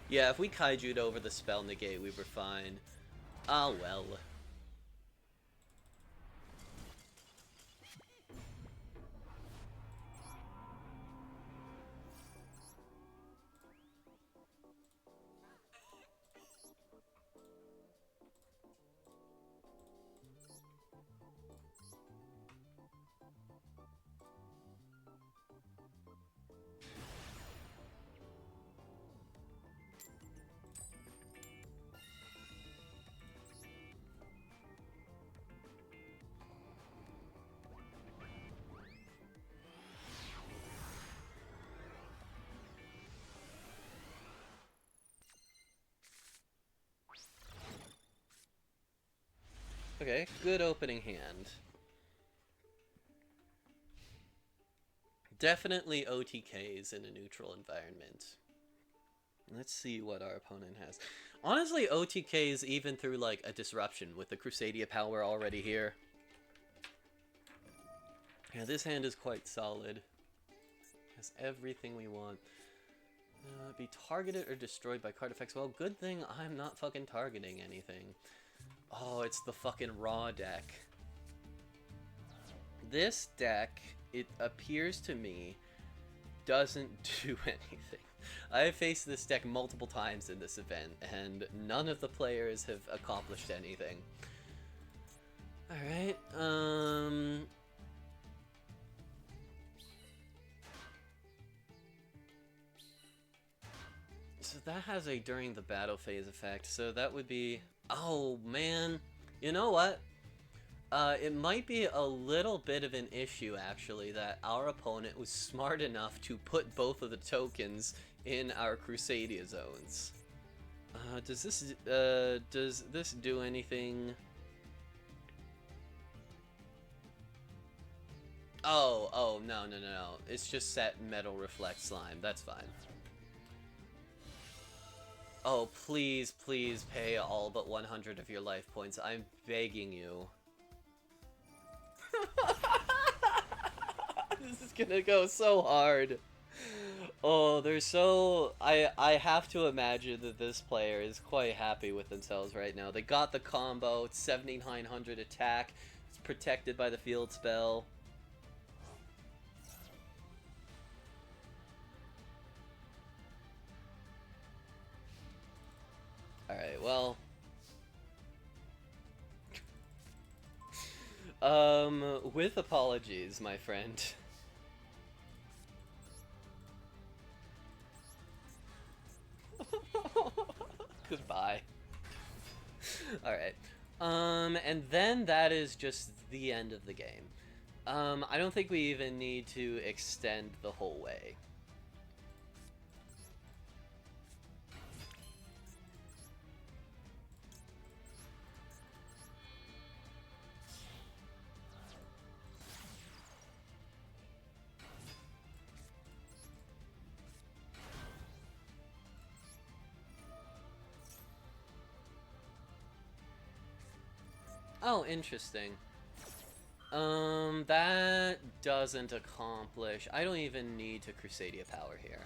Yeah, if we kaiju'd over the spell negate, we were fine. Ah, well. Okay, good opening hand. Definitely OTKs in a neutral environment. Let's see what our opponent has. Honestly, OTKs even through, like, a disruption with the Crusadia power already here. Yeah, this hand is quite solid. Has everything we want. Be targeted or destroyed by card effects. Well, good thing I'm not fucking targeting anything. Oh, it's the fucking raw deck. This deck, it appears to me, doesn't do anything. I have faced this deck multiple times in this event, and none of the players have accomplished anything. Alright, so that has a during the battle phase effect, so that would be... Oh, man. You know what? It might be a little bit of an issue, actually, that our opponent was smart enough to put both of the tokens in our Crusadia zones. Does this do anything? Oh, no. It's just set Metal Reflect Slime. That's fine. Oh, please pay all but 100 of your life points. I'm begging you. This is gonna go so hard. Oh, they're so... I have to imagine that this player is quite happy with themselves right now. They got the combo, it's 7900 attack, it's protected by the field spell. Alright, well... With apologies, my friend. Goodbye. Alright. And then that is just the end of the game. I don't think we even need to extend the whole way. Oh, interesting. That doesn't accomplish. I don't even need to Crusadia power here.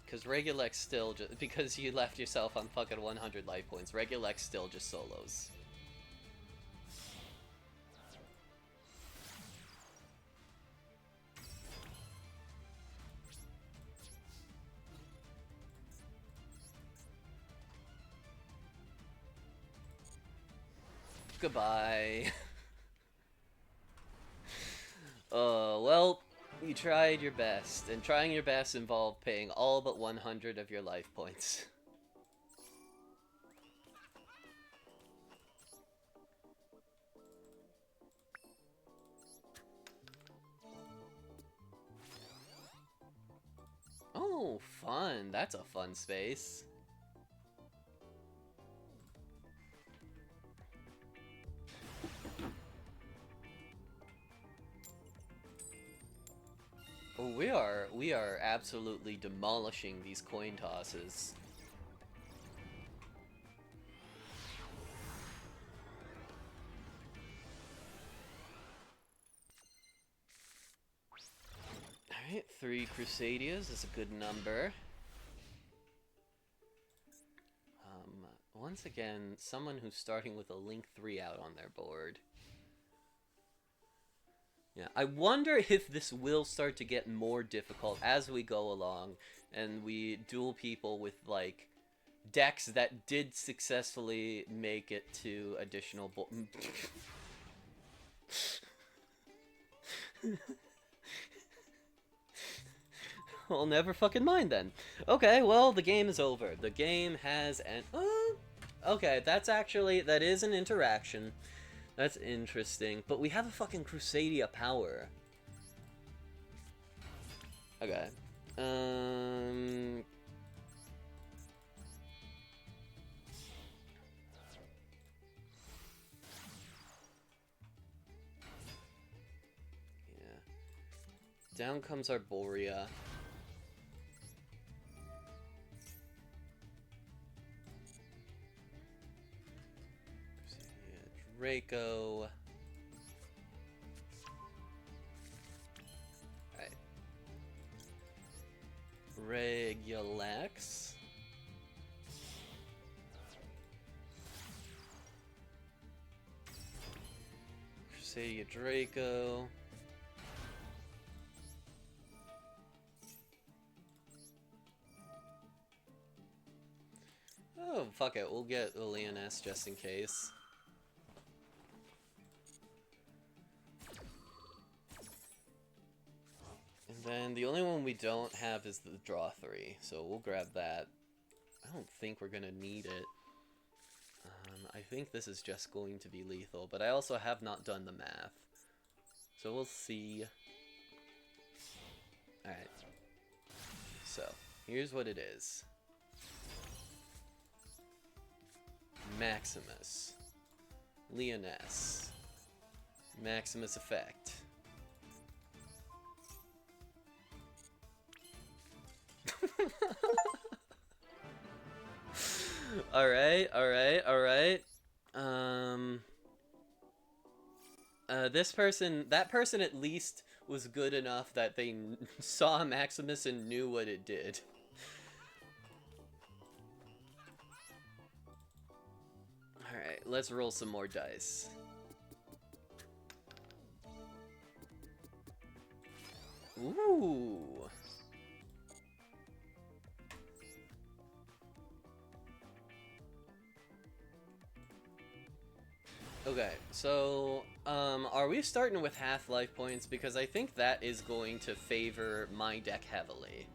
Because Regulex still just, because you left yourself on fucking 100 life points, Regulex still just solos. Goodbye. Well, you tried your best, and trying your best involved paying all but 100 of your life points. Oh, fun. That's a fun space. Oh, we are absolutely demolishing these coin tosses. Alright, 3 Crusadias is a good number. Once again, someone who's starting with a Link 3 out on their board. Yeah, I wonder if this will start to get more difficult as we go along, and we duel people with, like, decks that did successfully make it to additional Well, never fucking mind then. Okay, well, the game is over. The game has an... okay, that's actually... That is an interaction. That's interesting. But we have a fucking Crusadia power. Okay. Yeah. Down comes Arborea. Draco. Alright. Regulex. Crusadia Draco. Oh, fuck it. We'll get the Leoness just in case. And then the only one we don't have is the draw 3, so we'll grab that. I don't think we're gonna need it. I think this is just going to be lethal, but I also have not done the math. So we'll see. Alright. So, here's what it is. Maximus. Leoness. Maximus effect. Alright. That person at least was good enough that they saw Maximus and knew what it did. Alright, let's roll some more dice. Ooh. Okay, so, are we starting with half-life points? Because I think that is going to favor my deck heavily.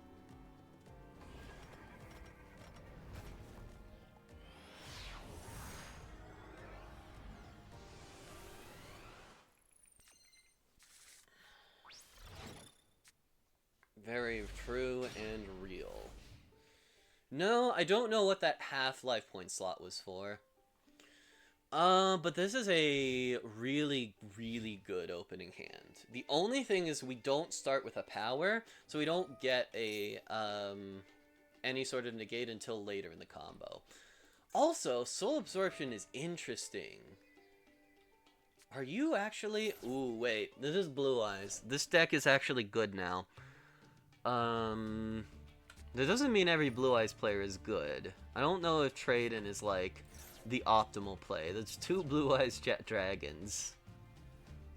Very true and real. No, I don't know what that half-life point slot was for. But this is a really, really good opening hand. The only thing is we don't start with a power, so we don't get a, any sort of negate until later in the combo. Also, Soul Absorption is interesting. Are you actually... Ooh, wait. This is Blue Eyes. This deck is actually good now. That doesn't mean every Blue Eyes player is good. I don't know if Traden is, like, the optimal play. That's 2 Blue Eyes Jet Dragons.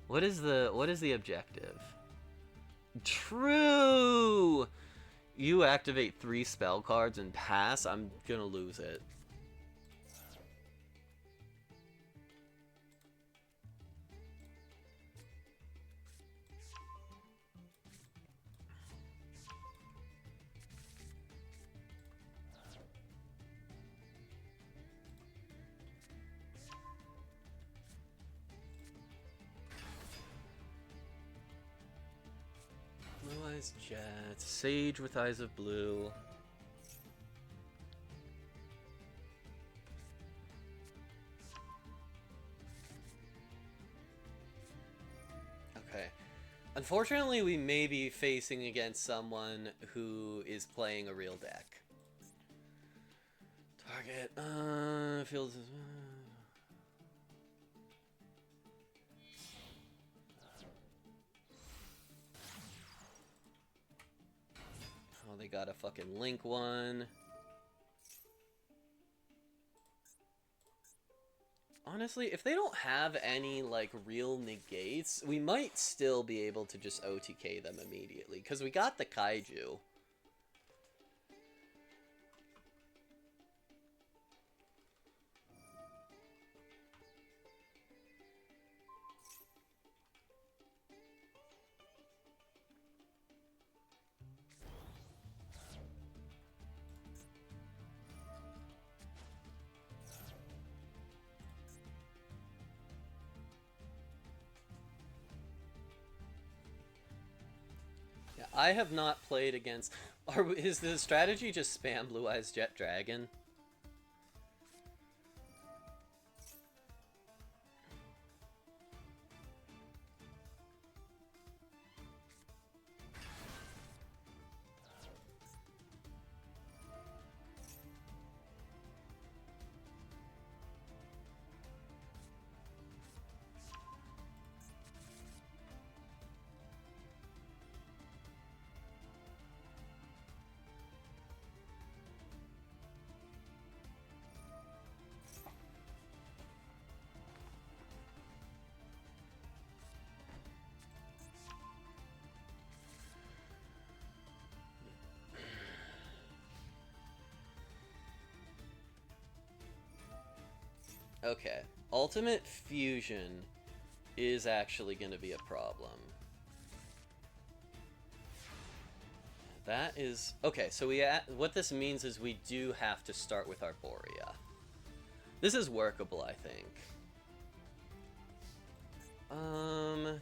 What is the objective? True! You activate 3 spell cards and pass, I'm gonna lose it. Blue Eyes Jet, Sage with Eyes of Blue. Okay. Unfortunately, we may be facing against someone who is playing a real deck. Target, feels... Oh, they got a fucking Link one. Honestly, if they don't have any, like, real negates, we might still be able to just OTK them immediately, because we got the Kaiju. Yeah, I have not played against... Is the strategy just spam Blue Eyes Jet Dragon? Okay, Ultimate Fusion is actually going to be a problem. That is... Okay, so what this means is we do have to start with Arborea. This is workable, I think.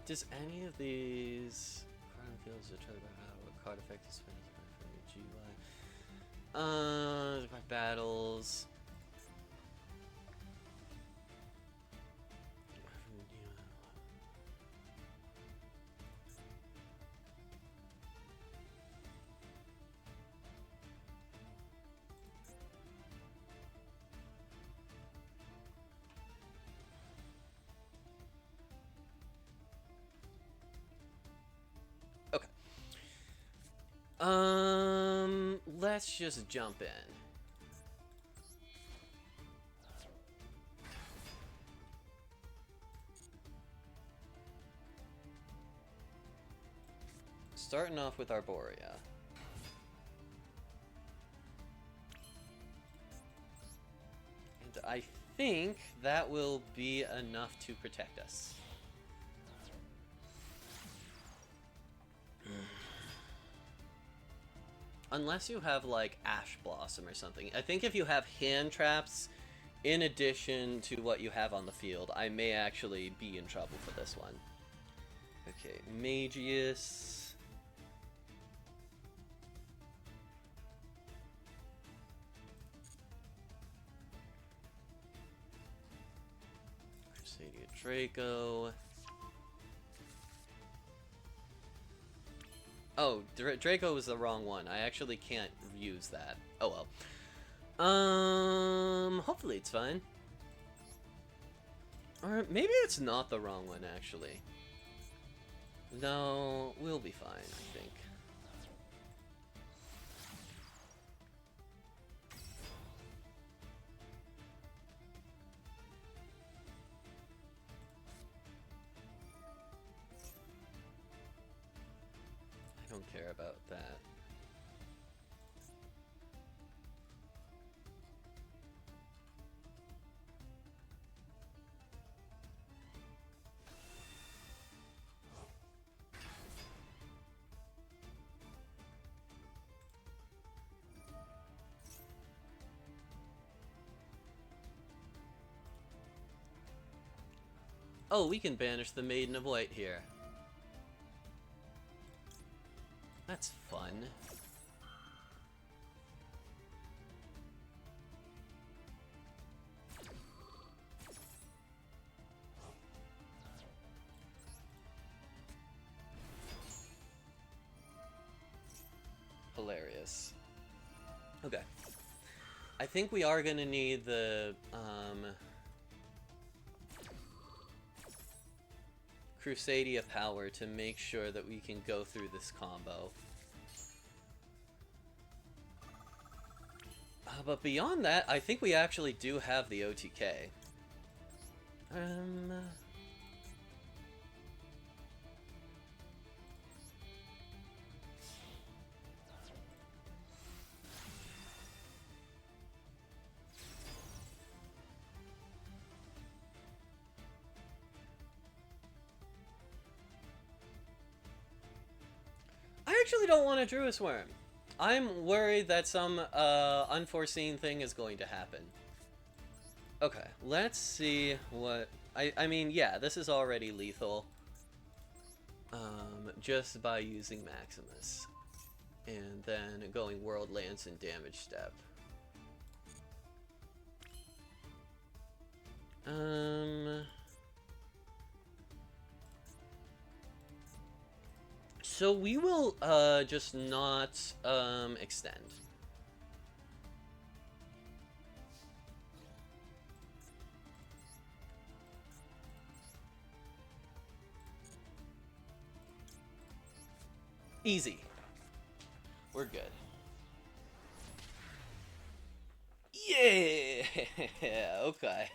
Does any of these... card effect is GUI. My battles... Let's just jump in. Starting off with Arborea. And I think that will be enough to protect us. Unless you have, like, Ash Blossom or something. I think if you have hand traps in addition to what you have on the field, I may actually be in trouble for this one. Okay, Magius. Crusadia Draco. Oh, Draco was the wrong one. I actually can't use that. Oh well. Hopefully it's fine. Or maybe it's not the wrong one, actually. No, we'll be fine, I think. I don't care about that. Oh, we can banish the Maiden of White here. That's fun. Hilarious. Okay. I think we are gonna need the, Crusadia power to make sure that we can go through this combo. But beyond that, I think we actually do have the OTK. I actually don't want a Druis Worm. I'm worried that some unforeseen thing is going to happen. Okay, let's see what... I mean, yeah, this is already lethal. Just by using Maximus. And then going World Lance and Damage Step. So we will just not extend. Easy. We're good. Yeah. Okay.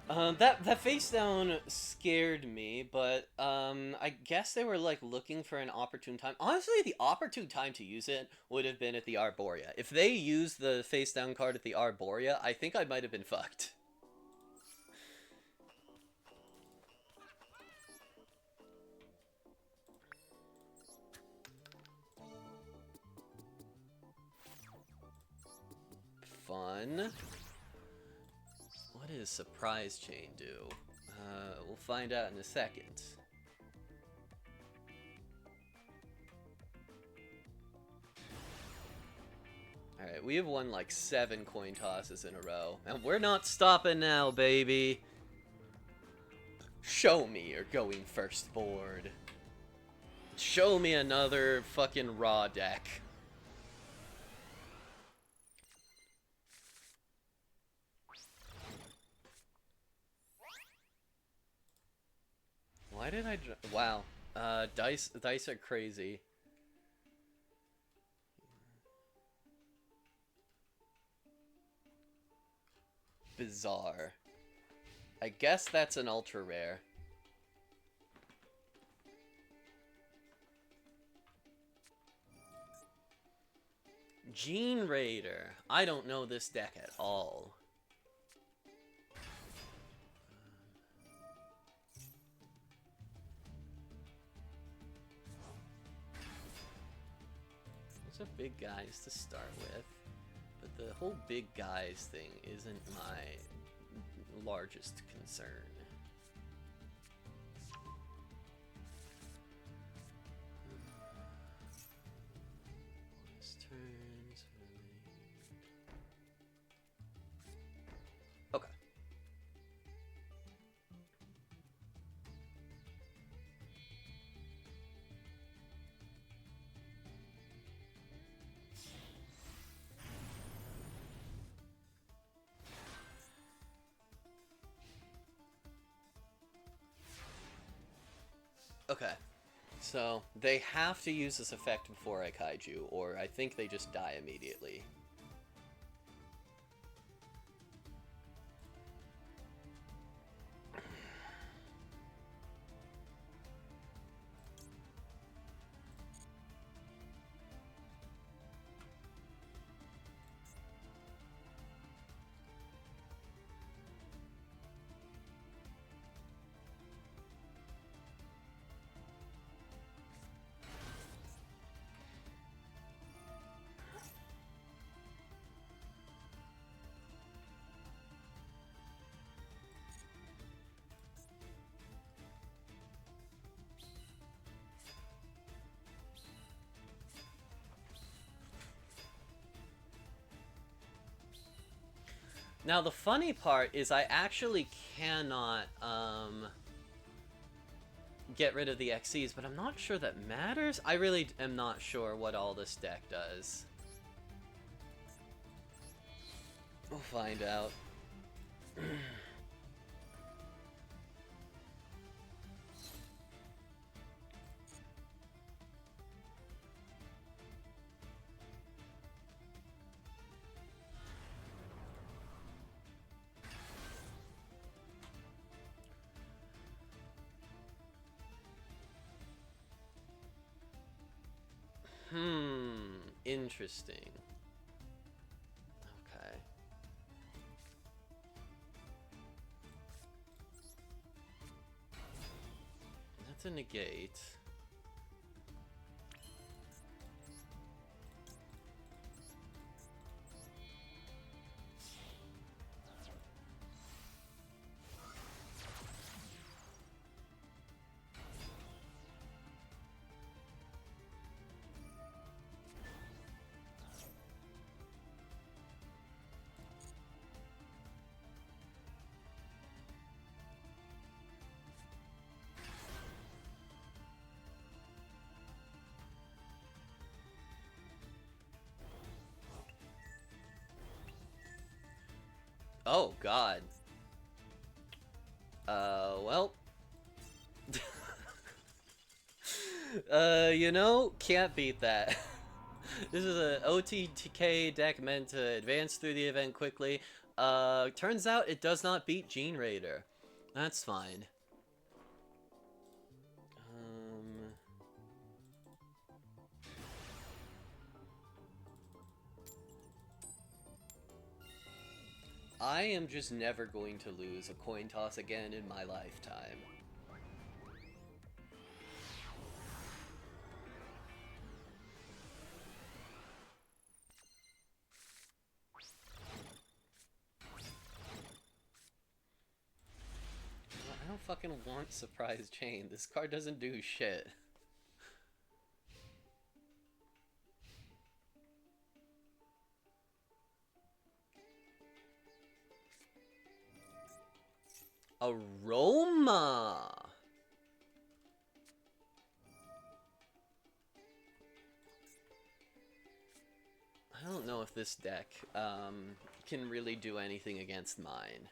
That face down scared me, but I guess they were like looking for an opportune time. Honestly, the opportune time to use it would have been at the Arborea. If they used the face down card at the Arborea, I think I might have been fucked. Fun. What does Surprise Chain do? We'll find out in a second. Alright, we have won like 7 coin tosses in a row. And we're not stopping now, baby! Show me you're going first board. Show me another fucking raw deck. Why did I... Wow. Dice are crazy. Bizarre. I guess that's an ultra rare. Gene Raider. I don't know this deck at all. Those are big guys to start with, but the whole big guys thing isn't my largest concern. Okay. Okay. So, they have to use this effect before I kaiju, or I think they just die immediately. Now, the funny part is I actually cannot, get rid of the XCs, but I'm not sure that matters. I really am not sure what all this deck does. We'll find out. Interesting. Okay. That's a negate. Oh, God. Well. You know, can't beat that. This is an OTK deck meant to advance through the event quickly. Turns out it does not beat Gene Raider. That's fine. I am just never going to lose a coin toss again in my lifetime. I don't fucking want Surprise Chain. This card doesn't do shit. Aroma! I don't know if this deck can really do anything against mine.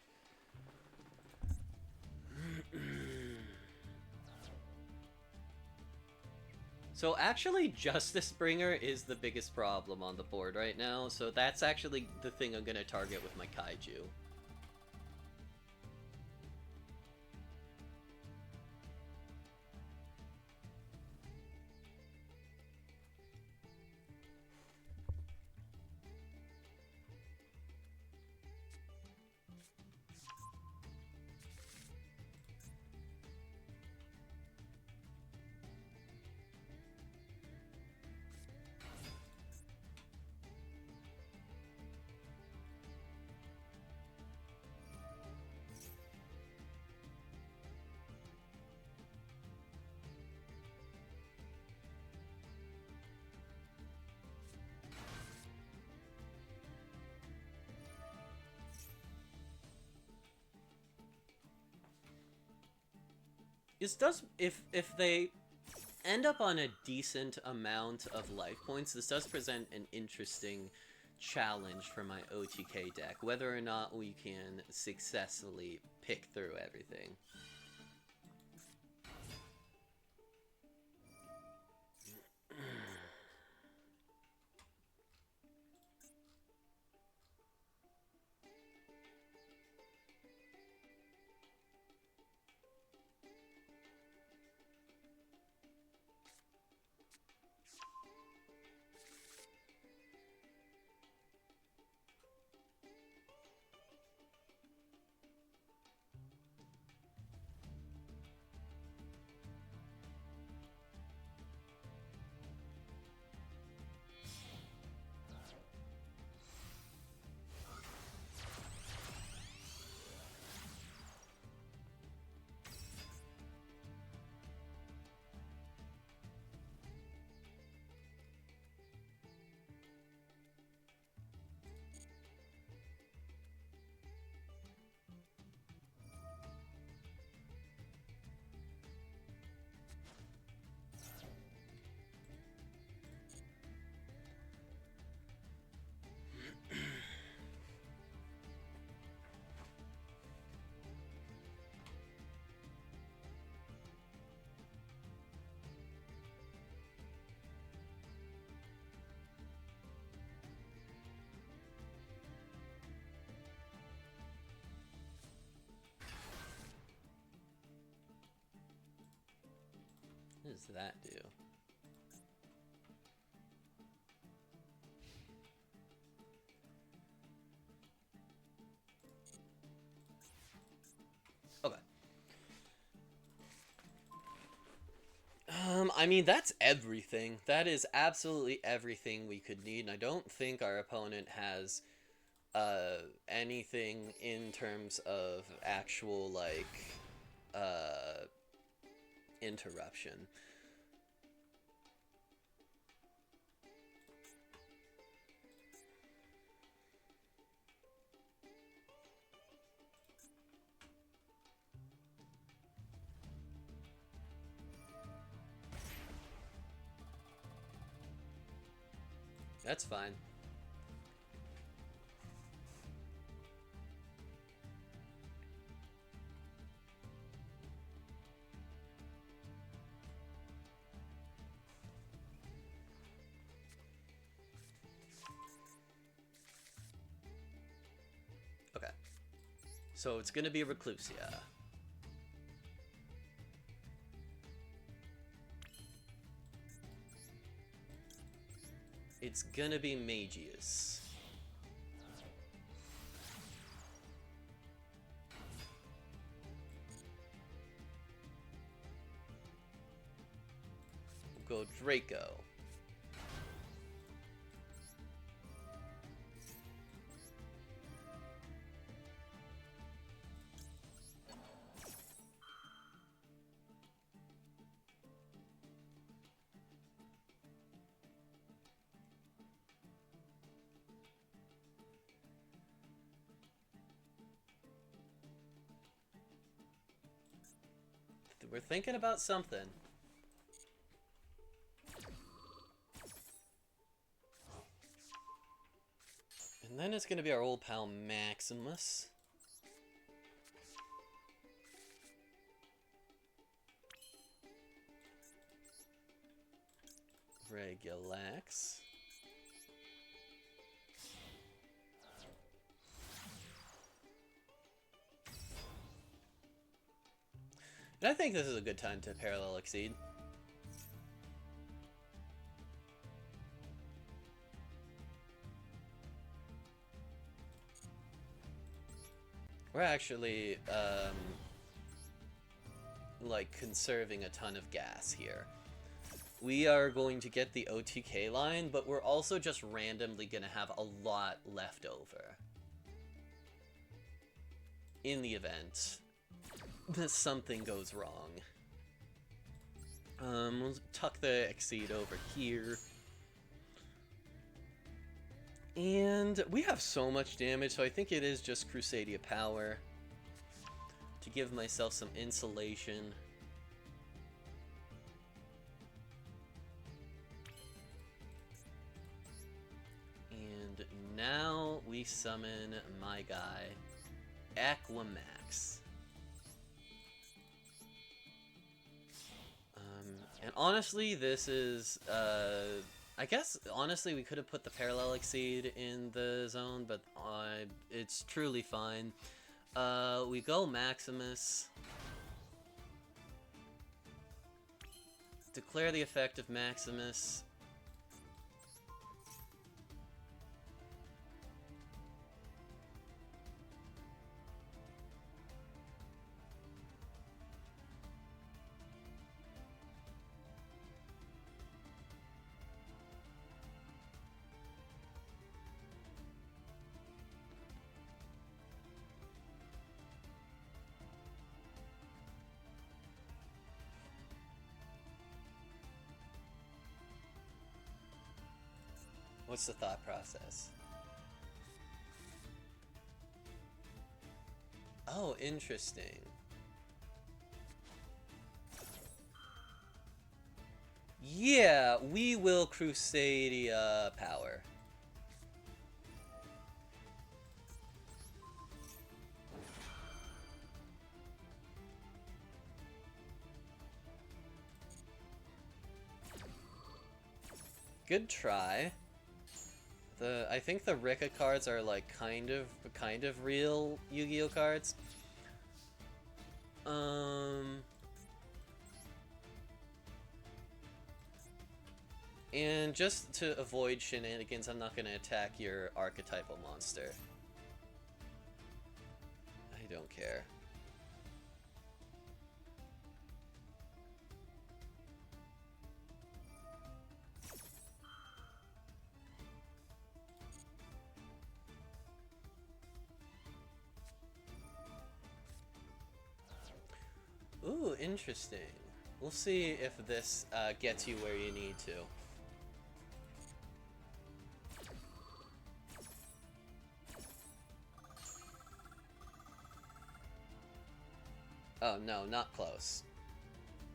So actually, Justice Bringer is the biggest problem on the board right now, so that's actually the thing I'm going to target with my Kaiju. this does, if they end up on a decent amount of life points, this does present an interesting challenge for my OTK deck, whether or not we can successfully pick through everything. What does that do? Okay. I mean, that's everything. That is absolutely everything we could need, and I don't think our opponent has anything in terms of actual, like, interruption. That's fine. Okay. So it's gonna be Reclusia. It's gonna be Magius. We'll go Draco. We're thinking about something. And then it's gonna be our old pal Maximus. Regulax. And I think this is a good time to Parallel Exceed. We're actually, like, conserving a ton of gas here. We are going to get the OTK line, but we're also just randomly going to have a lot left over. In the event that something goes wrong. We'll tuck the Exceed over here. And we have so much damage, so I think it is just Crusadia Power to give myself some insulation. now we summon my guy, Aquamax. And honestly, this is, I guess, honestly, we could have put the Parallel Exceed in the zone, but it's truly fine. We go Maximus. Declare the effect of Maximus. What's the thought process? Oh, interesting. Yeah, we will Crusadia power. Good try. I think the Rika cards are like kind of real Yu-Gi-Oh cards. And just to avoid shenanigans, I'm not gonna attack your archetypal monster. I don't care. Ooh, interesting. We'll see if this gets you where you need to. Oh, no, not close.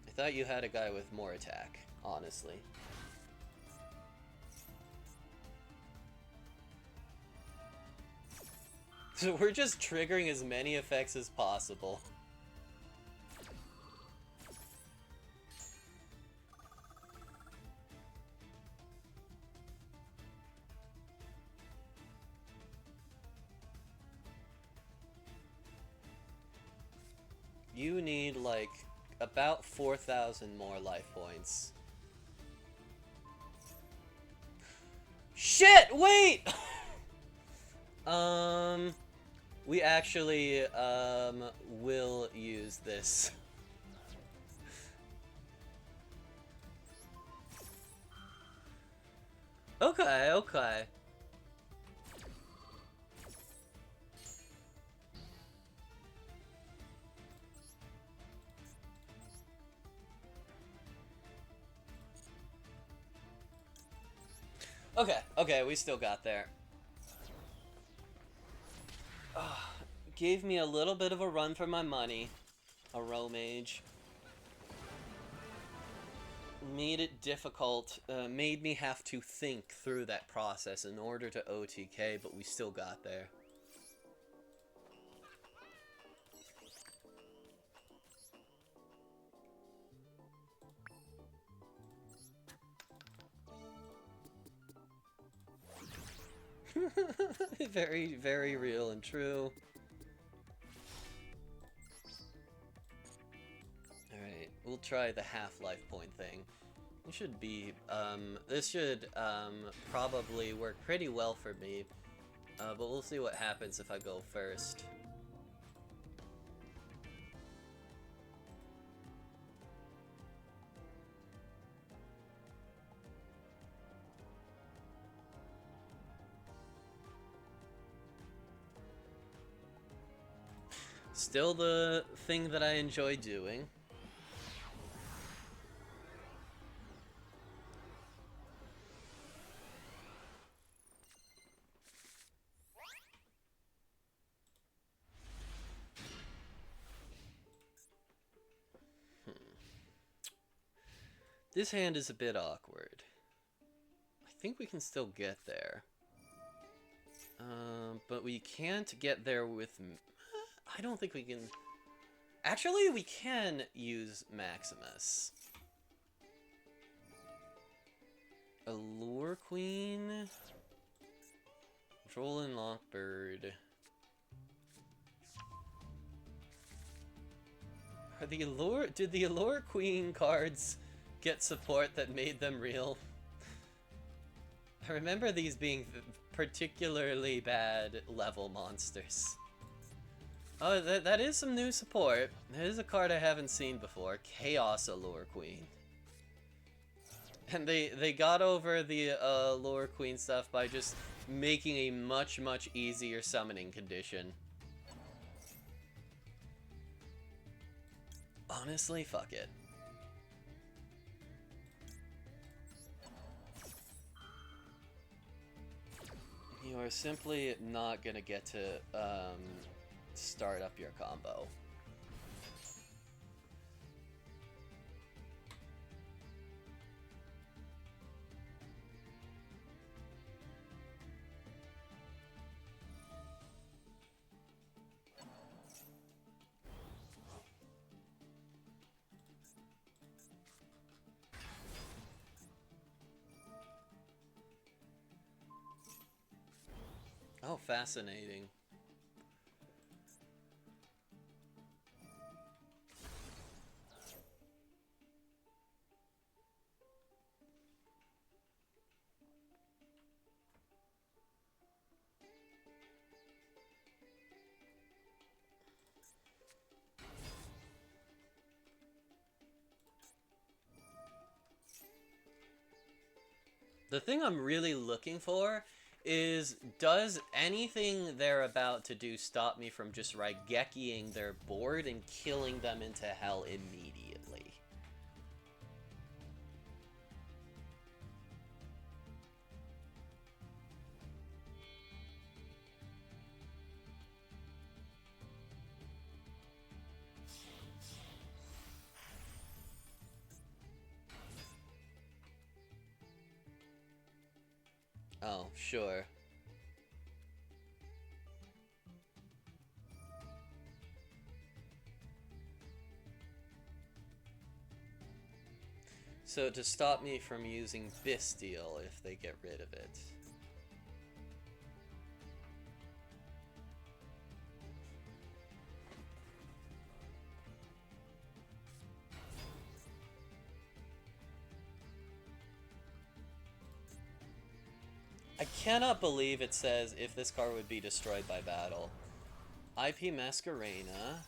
I thought you had a guy with more attack, honestly. So we're just triggering as many effects as possible. You need, like, about 4,000 more life points. Shit! Wait! We actually, will use this. Okay, okay. Okay, we still got there. Gave me a little bit of a run for my money. A Romage. Made it difficult, made me have to think through that process in order to OTK, but we still got there. Very, very real and true. Alright, we'll try the half-life point thing. It should be, this should, probably work pretty well for me. But we'll see what happens if I go first. Still the thing that I enjoy doing. This hand is a bit awkward. I think we can still get there. But we can't get there with... I don't think we can... Actually, we can use Maximus. Allure Queen... Control and Lockbird... Did the Allure Queen cards get support that made them real? I remember these being particularly bad level monsters. Oh, that is some new support. That is a card I haven't seen before. Chaos Allure Queen. And they got over the Allure Queen stuff by just making a much, much easier summoning condition. Honestly, fuck it. You are simply not gonna get to start up your combo. Oh, fascinating. The thing I'm really looking for is, does anything they're about to do stop me from just Raigekiing their board and killing them into hell immediately? Oh, sure. So to stop me from using Bisteel if they get rid of it. I cannot believe it says if this card would be destroyed by battle. IP Masquerena.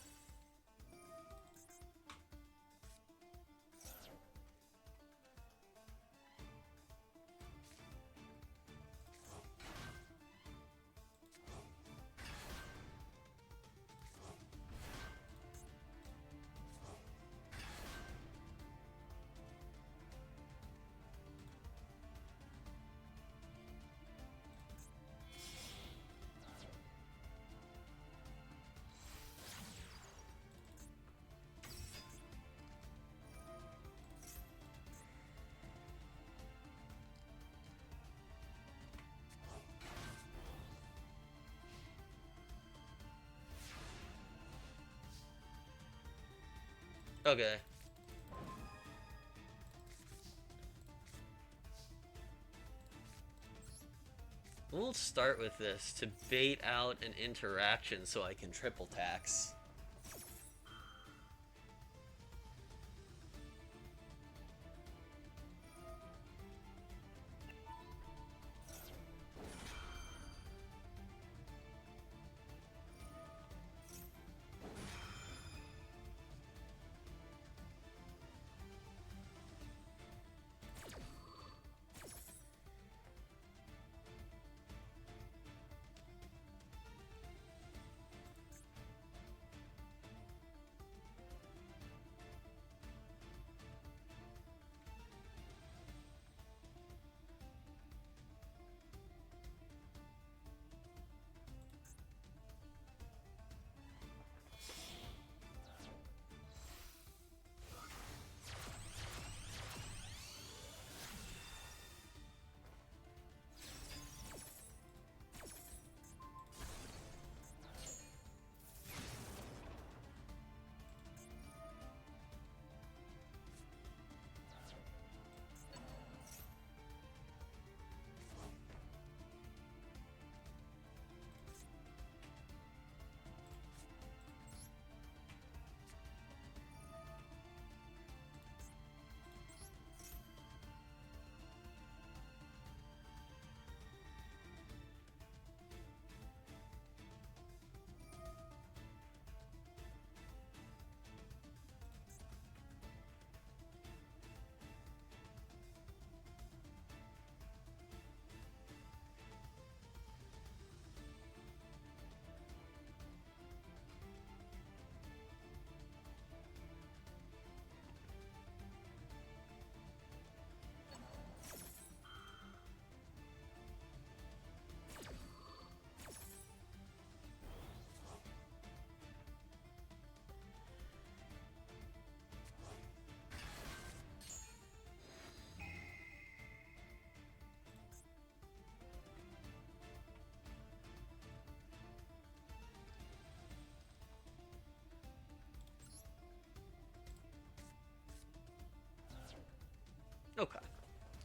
Okay. We'll start with this to bait out an interaction so I can triple tax.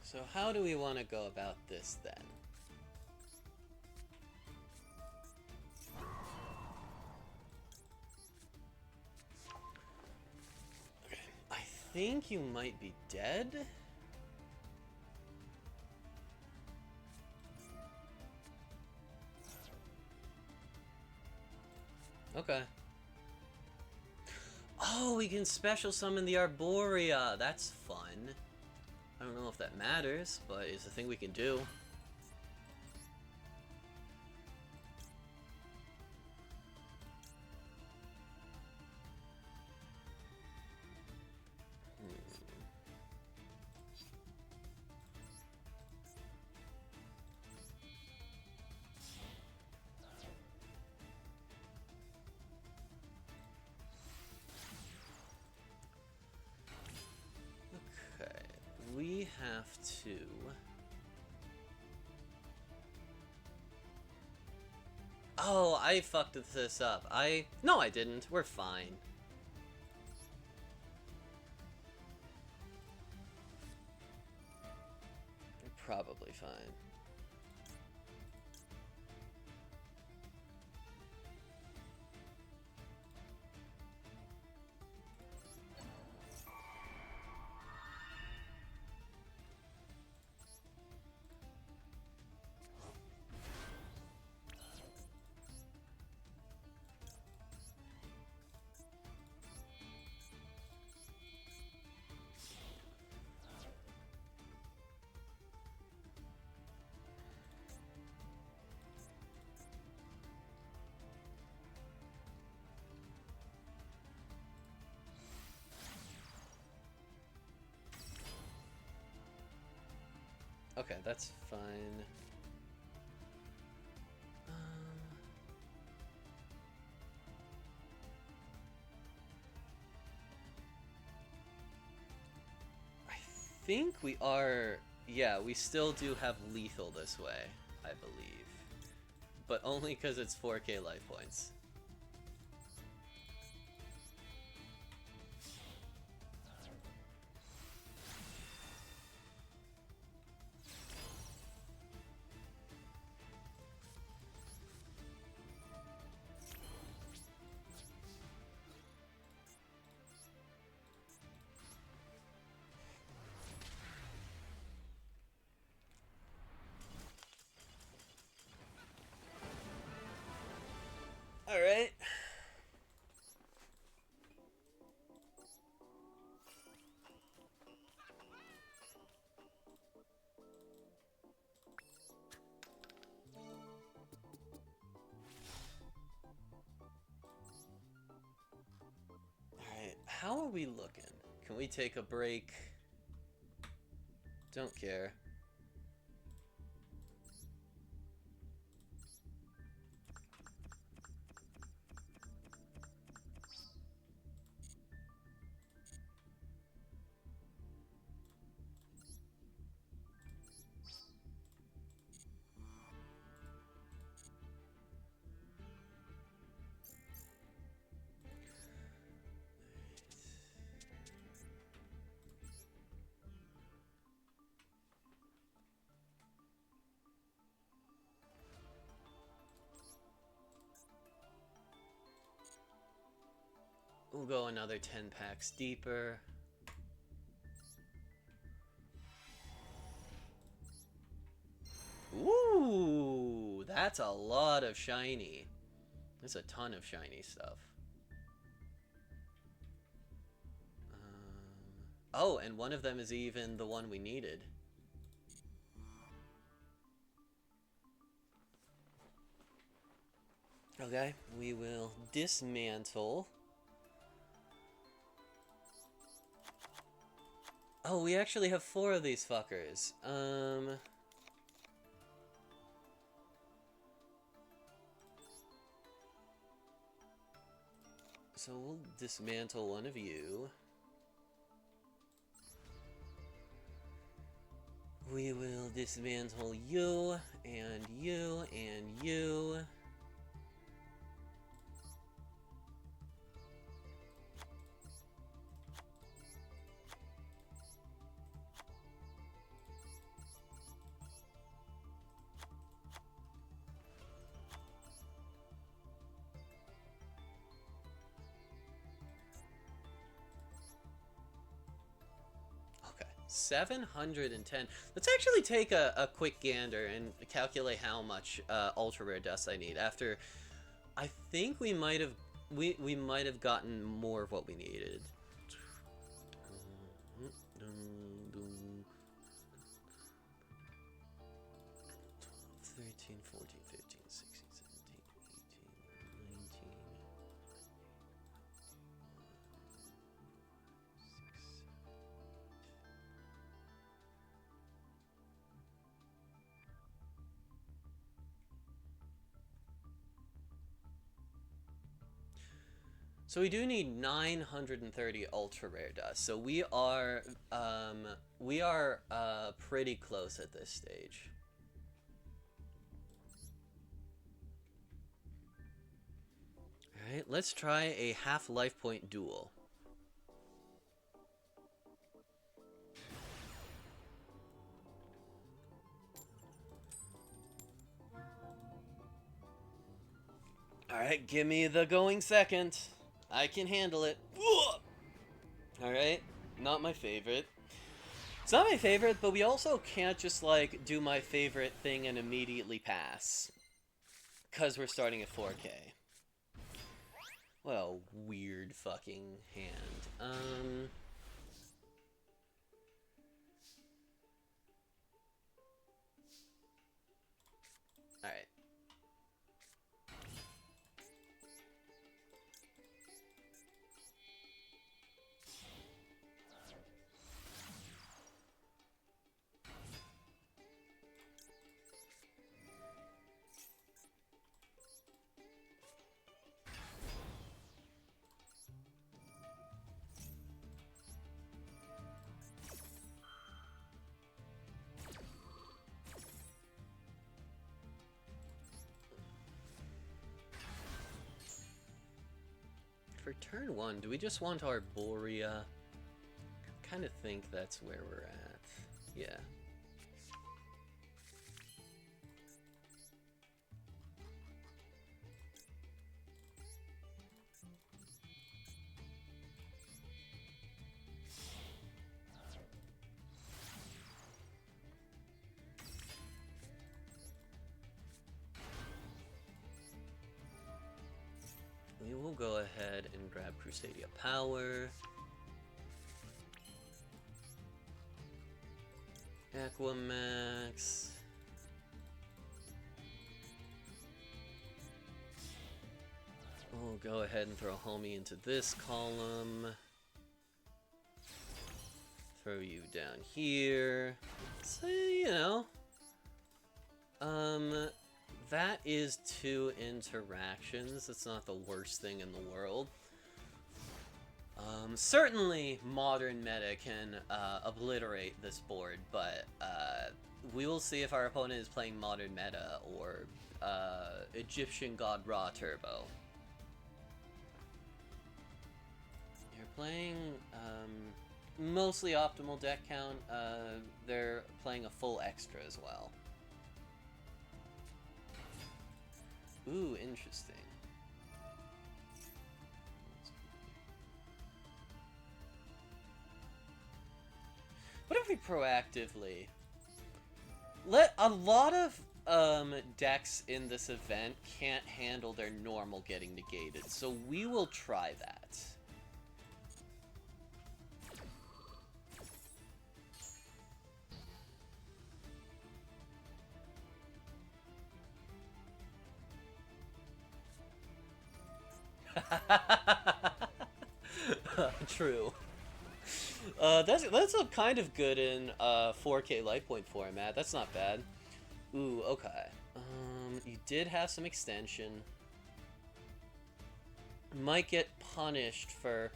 So how do we want to go about this then? Okay, I think you might be dead. Okay. Oh, we can special summon the Arborea. That's fun. I don't know if that matters, but it's a thing we can do. Okay, we have to... Oh, I fucked this up. No, I didn't. We're fine. We're probably fine. Okay, that's fine. I think we are... Yeah, we still do have lethal this way, I believe. But only because it's 4k life points. Alright. Alright, how are we looking? Can we take a break? Don't care. We'll go another 10 packs deeper. Ooh, that's a lot of shiny. That's a ton of shiny stuff. Oh, and one of them is even the one we needed. Okay, we will dismantle. Oh, we actually have 4 of these fuckers. So we'll dismantle one of you. We will dismantle you, and you, and you. 710. Let's actually take a quick gander and calculate how much ultra rare dust I need. After, I think we might have gotten more of what we needed. 13, 14, 15, 16, 17, 18, 19. So we do need 930 ultra rare dust. So we are pretty close at this stage. All right, let's try a half life point duel. All right, give me the going second. I can handle it. Alright, not my favorite. It's not my favorite, but we also can't just, like, do my favorite thing and immediately pass. Because we're starting at 4K. What a weird fucking hand. Alright. For turn 1, do we just want Arborea? I kind of think that's where we're at. Yeah. We will go ahead and grab Crusadia Power. Aquamax. We'll go ahead and throw Homie into this column. Throw you down here. So, you know. That is 2 interactions. That's not the worst thing in the world. Certainly modern meta can obliterate this board, but we will see if our opponent is playing modern meta or Egyptian God Ra Turbo. You're playing mostly optimal deck count. They're playing a full extra as well. Ooh, interesting. What if we proactively let a lot of decks in this event can't handle their normal getting negated, so we will try that. True. That's a kind of good in 4K light point format. That's not bad. Ooh, okay. You did have some extension. Might get punished for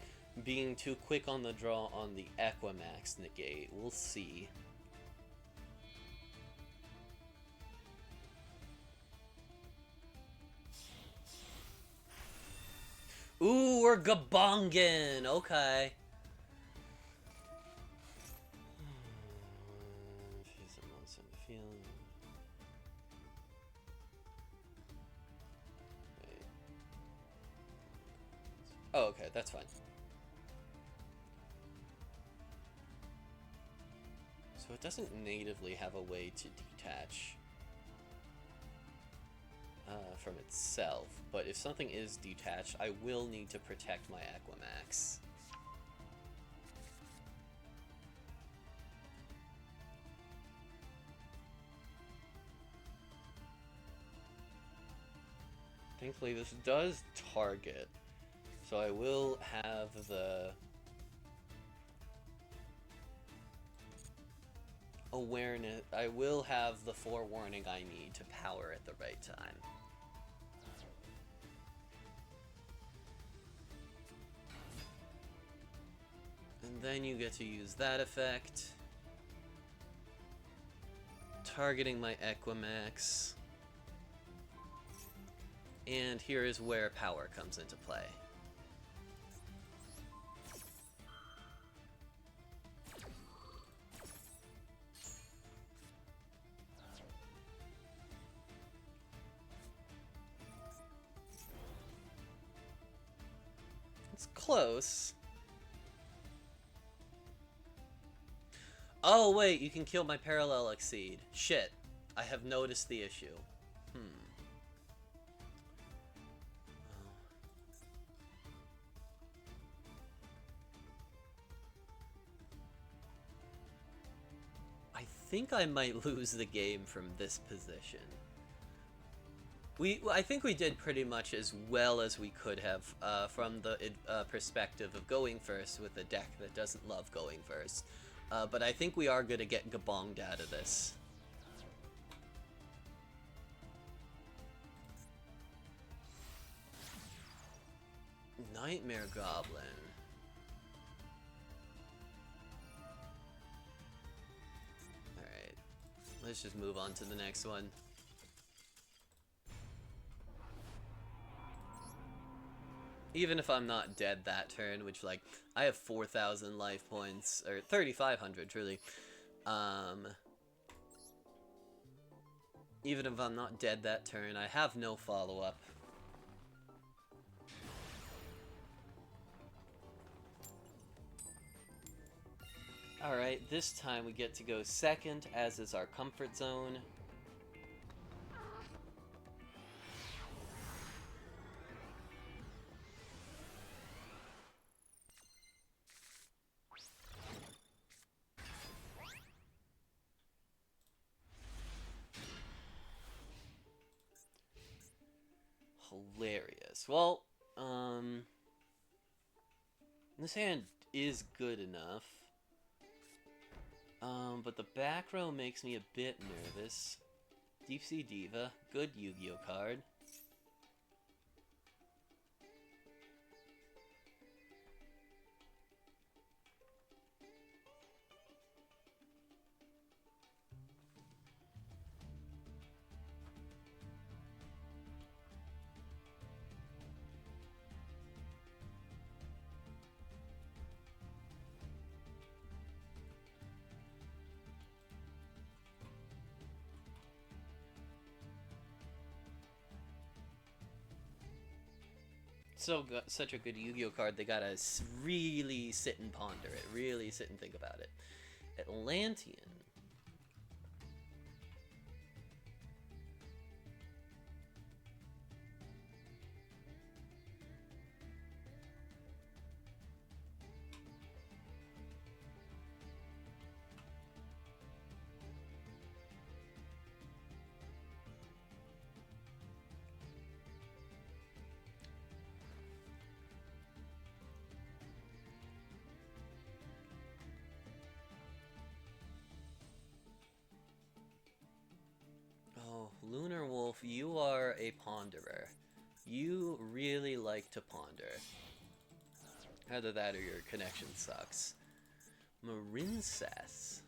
being too quick on the draw on the Aquamax negate. We'll see. Ooh, we're gabongin'. Okay. Oh, okay, that's fine. So it doesn't natively have a way to detach from itself, but if something is detached, I will need to protect my Aquamax. Thankfully, this does target, so I will have the awareness. I will have the forewarning I need to power at the right time. And then you get to use that effect, targeting my Aquamax. And here is where power comes into play. It's close. Oh wait, you can kill my Parallel Exceed. Shit, I have noticed the issue. I think I might lose the game from this position. I think we did pretty much as well as we could have from the perspective of going first with a deck that doesn't love going first. But I think we are going to get gabonged out of this. Nightmare Goblin. Alright. Let's just move on to the next one. Even if I'm not dead that turn, which, like, I have 4,000 life points, or 3,500, truly. Even if I'm not dead that turn, I have no follow-up. Alright, this time we get to go second, as is our comfort zone. Hilarious. Well, this hand is good enough. But the back row makes me a bit nervous. Deep Sea Diva, good Yu-Gi-Oh card. Such a good Yu-Gi-Oh card, they gotta really sit and ponder it, really sit and think about it. Atlantean. Lunar Wolf, you are a ponderer. You really like to ponder. Either that or your connection sucks. Marincess.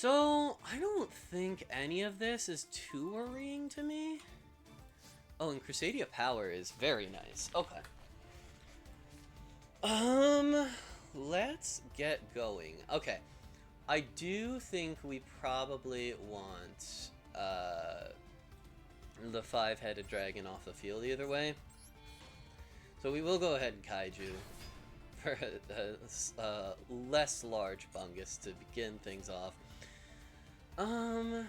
So, I don't think any of this is too worrying to me. Oh, and Crusadia Power is very nice. Okay. Let's get going. Okay. I do think we probably want, the 5-headed dragon off the field either way. So we will go ahead and Kaiju for a less large Bungus to begin things off. A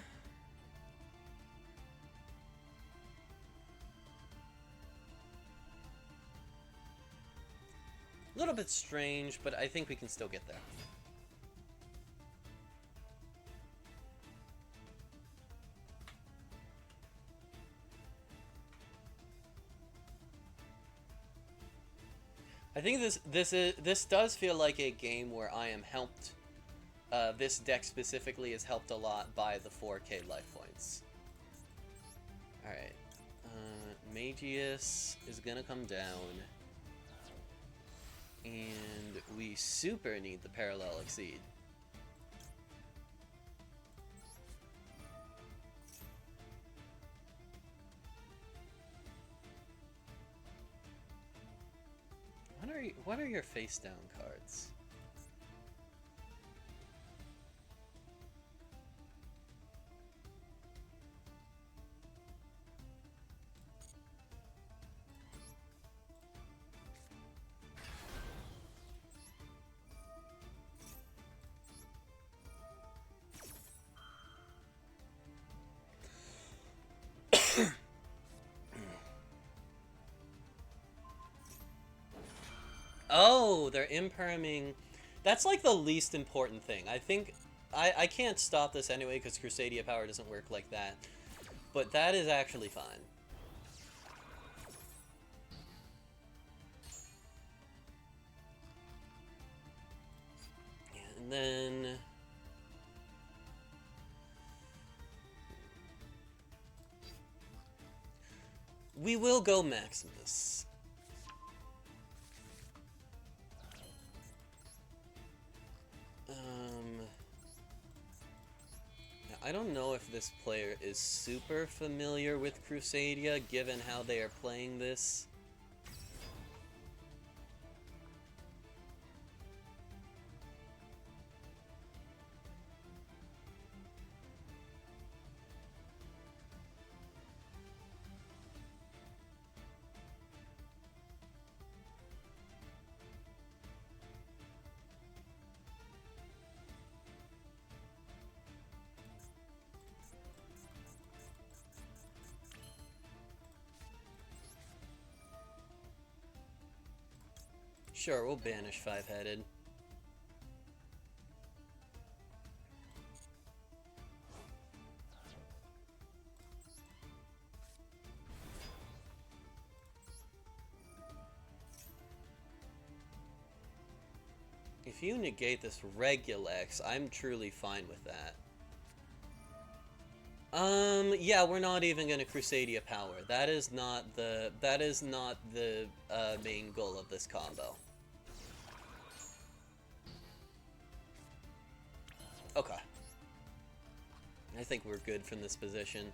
little bit strange, but I think we can still get there. I think this does feel like a game where I am helped. This deck specifically is helped a lot by the 4K life points. Alright. Magius is gonna come down. And we super need the Parallel Exceed. What are your face down cards? Oh, they're imperming. That's like the least important thing. I think I can't stop this anyway because Crusadia Power doesn't work like that. But that is actually fine. And then we will go Maximus. I don't know if this player is super familiar with Crusadia, given how they are playing this. Sure, we'll banish 5-headed. If you negate this Regulex, I'm truly fine with that. Yeah, we're not even gonna Crusadia Power. That is not the main goal of this combo. Okay. I think we're good from this position.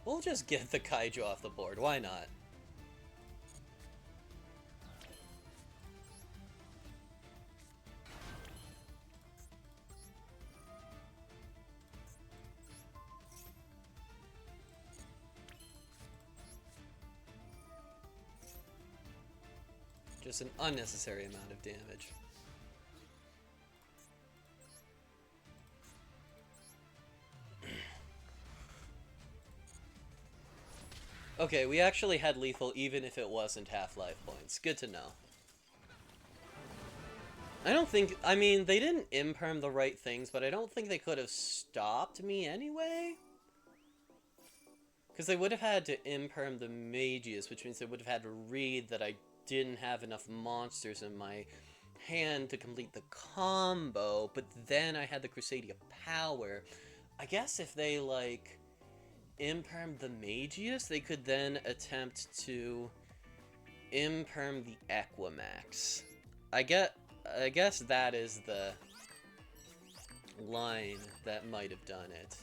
We'll just get the Kaiju off the board. Why not? Just an unnecessary amount of damage. Okay, we actually had lethal even if it wasn't half life points. Good to know. I don't think. I mean, they didn't imperm the right things, but I don't think they could have stopped me anyway. Because they would have had to imperm the Magius, which means they would have had to read that I didn't have enough monsters in my hand to complete the combo, but then I had the Crusadia power. I guess if they, like, imperm the Magius, they could then attempt to imperm the Equimax. I guess that is the line that might have done it.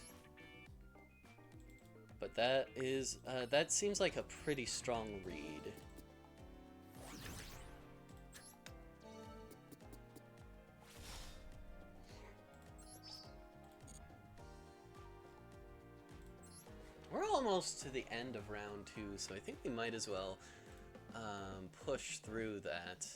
But that seems like a pretty strong read. We're almost to the end of round 2, so I think we might as well push through that.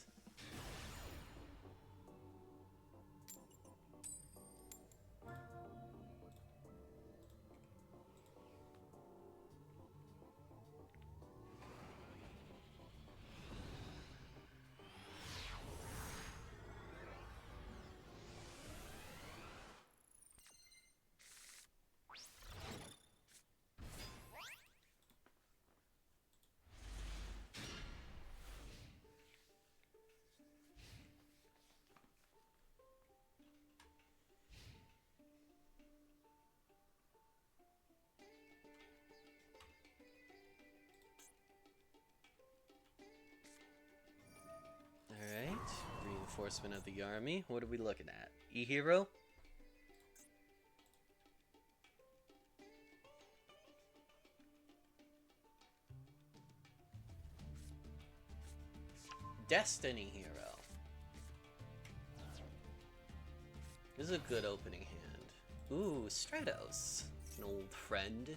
Alright, reinforcement of the army. What are we looking at? E-Hero? Destiny Hero. This is a good opening hand. Ooh, Stratos. An old friend.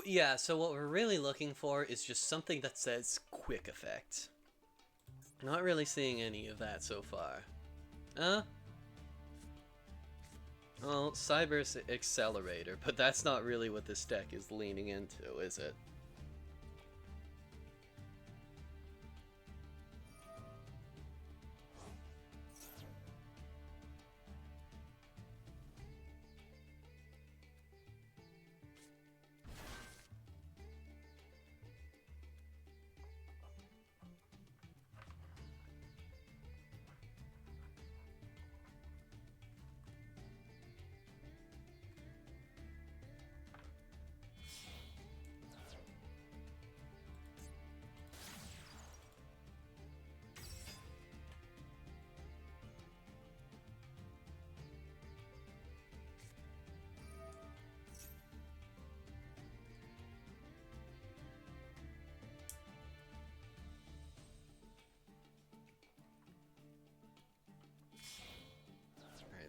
yeah, so what we're really looking for is just something that says quick effect. Not really seeing any of that so far. Well, Cyber's Accelerator, but that's not really what this deck is leaning into, is it?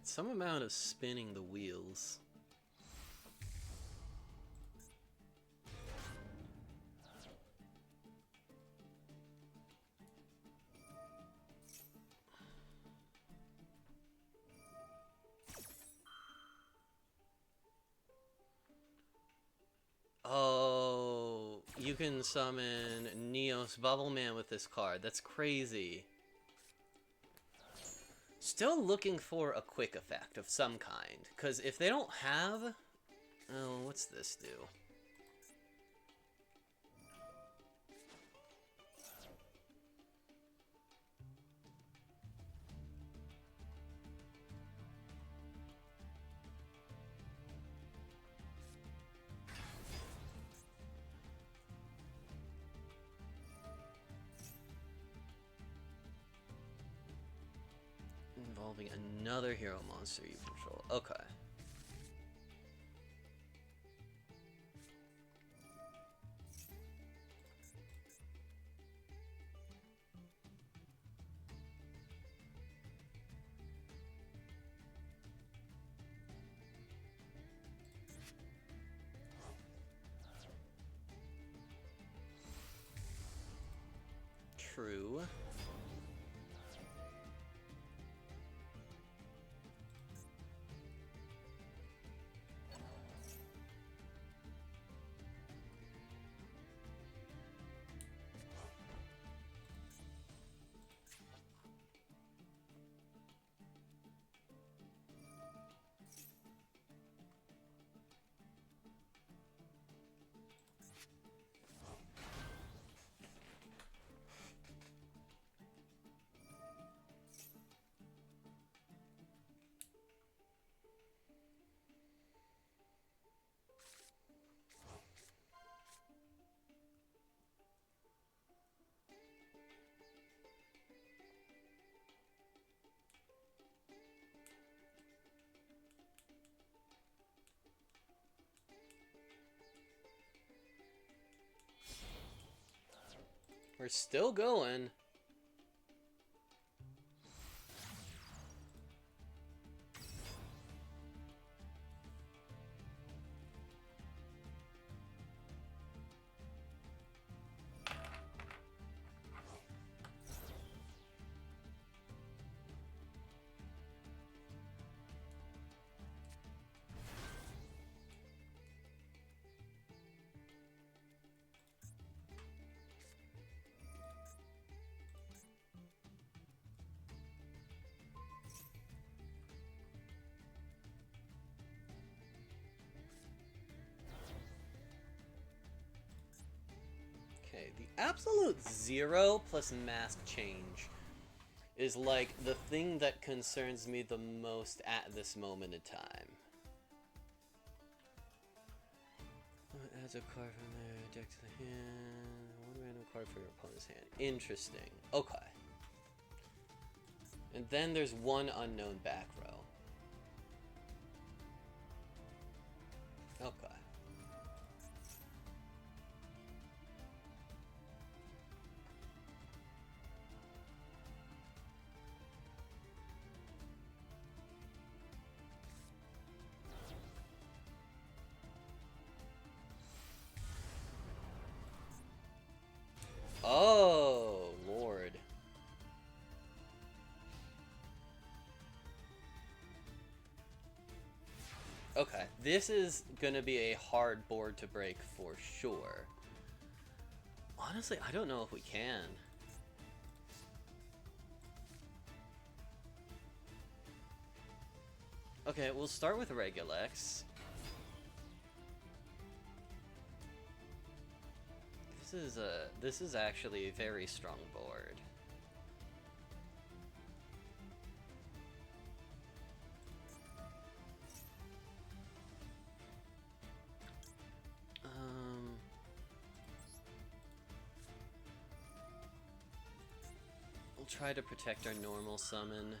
Alright, some amount of spinning the wheels. Oh, you can summon Neos Bubbleman with this card. That's crazy. Still looking for a quick effect of some kind. Because if they don't have... Oh, what's this do? Involving another hero monster you control. Okay. True. We're still going. Okay, the absolute 0 plus mask change is like the thing that concerns me the most at this moment in time. Adds a card from their deck to the hand. One random card for your opponent's hand. Interesting. Okay. And then there's one unknown back row. Okay. Okay, this is gonna be a hard board to break for sure. Honestly, I don't know if we can. Okay, we'll start with Regulex. This is actually a very strong board. We'll try to protect our normal summon.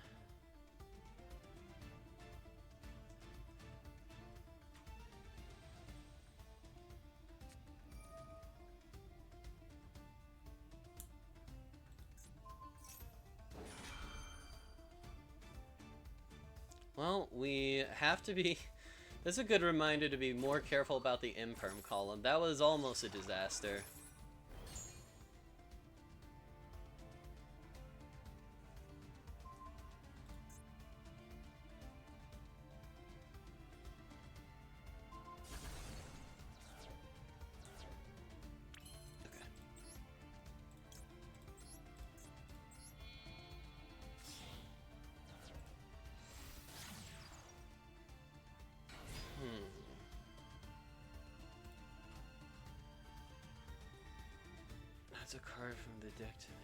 Well, we have to be... That's a good reminder to be more careful about the Imperm column. That was almost a disaster. That's a card from the deck to the hand.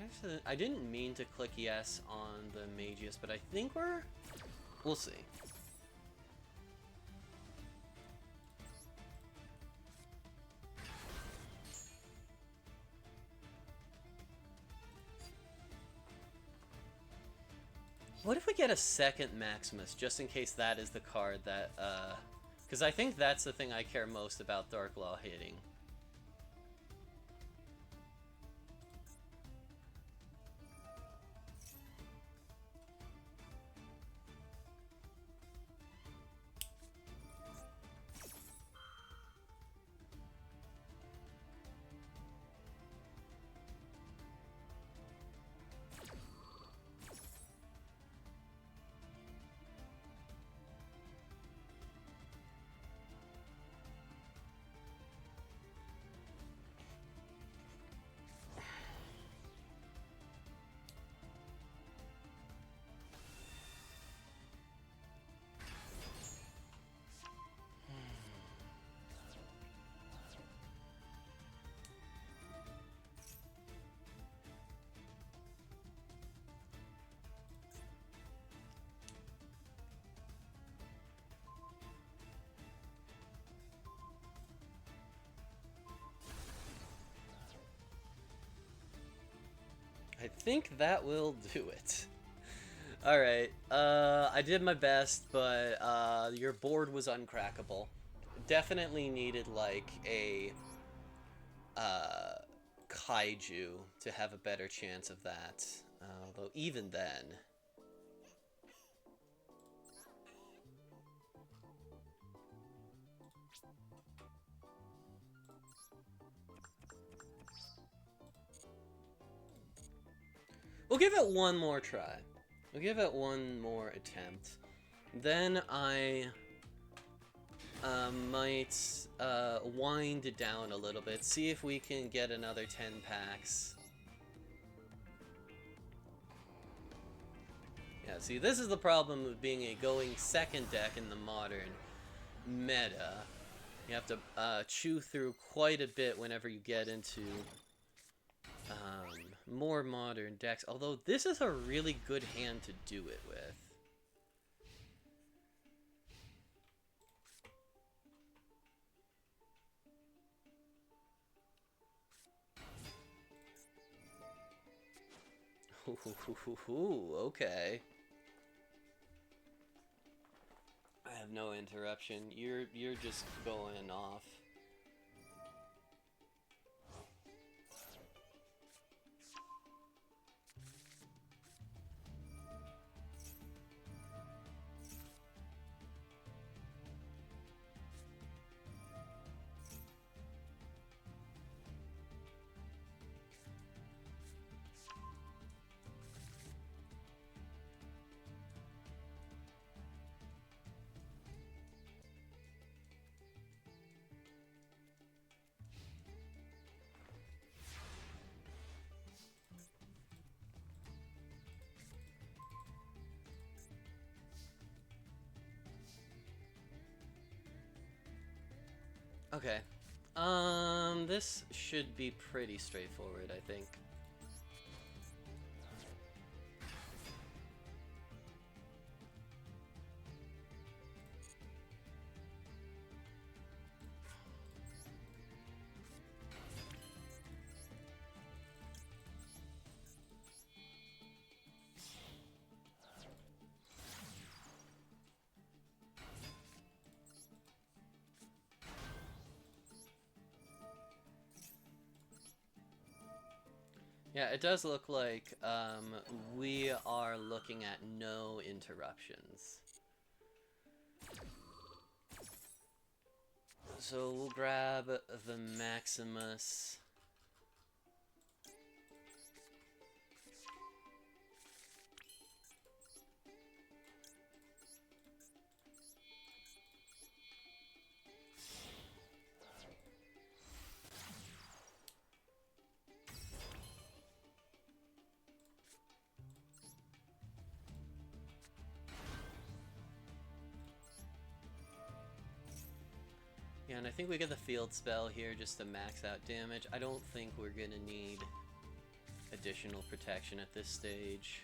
Actually, I didn't mean to click yes on the Magius, but I think we'll see. What if we get a second Maximus, just in case that is the card that, because I think that's the thing I care most about Dark Law hitting. I think that will do it. Alright, I did my best, but your board was uncrackable. Definitely needed, like, a kaiju to have a better chance of that. Although, even then... We'll give it one more try. We'll give it one more attempt. Then I might wind it down a little bit, see if we can get another 10 packs. Yeah, see, this is the problem with being a going second deck in the modern meta. You have to chew through quite a bit whenever you get into more modern decks, although this is a really good hand to do it with. Okay. I have no interruption. You're just going off. Okay. This should be pretty straightforward, I think. Yeah, it does look like we are looking at no interruptions. So we'll grab the Maximus. Yeah, and I think we get the field spell here just to max out damage. I don't think we're gonna need additional protection at this stage.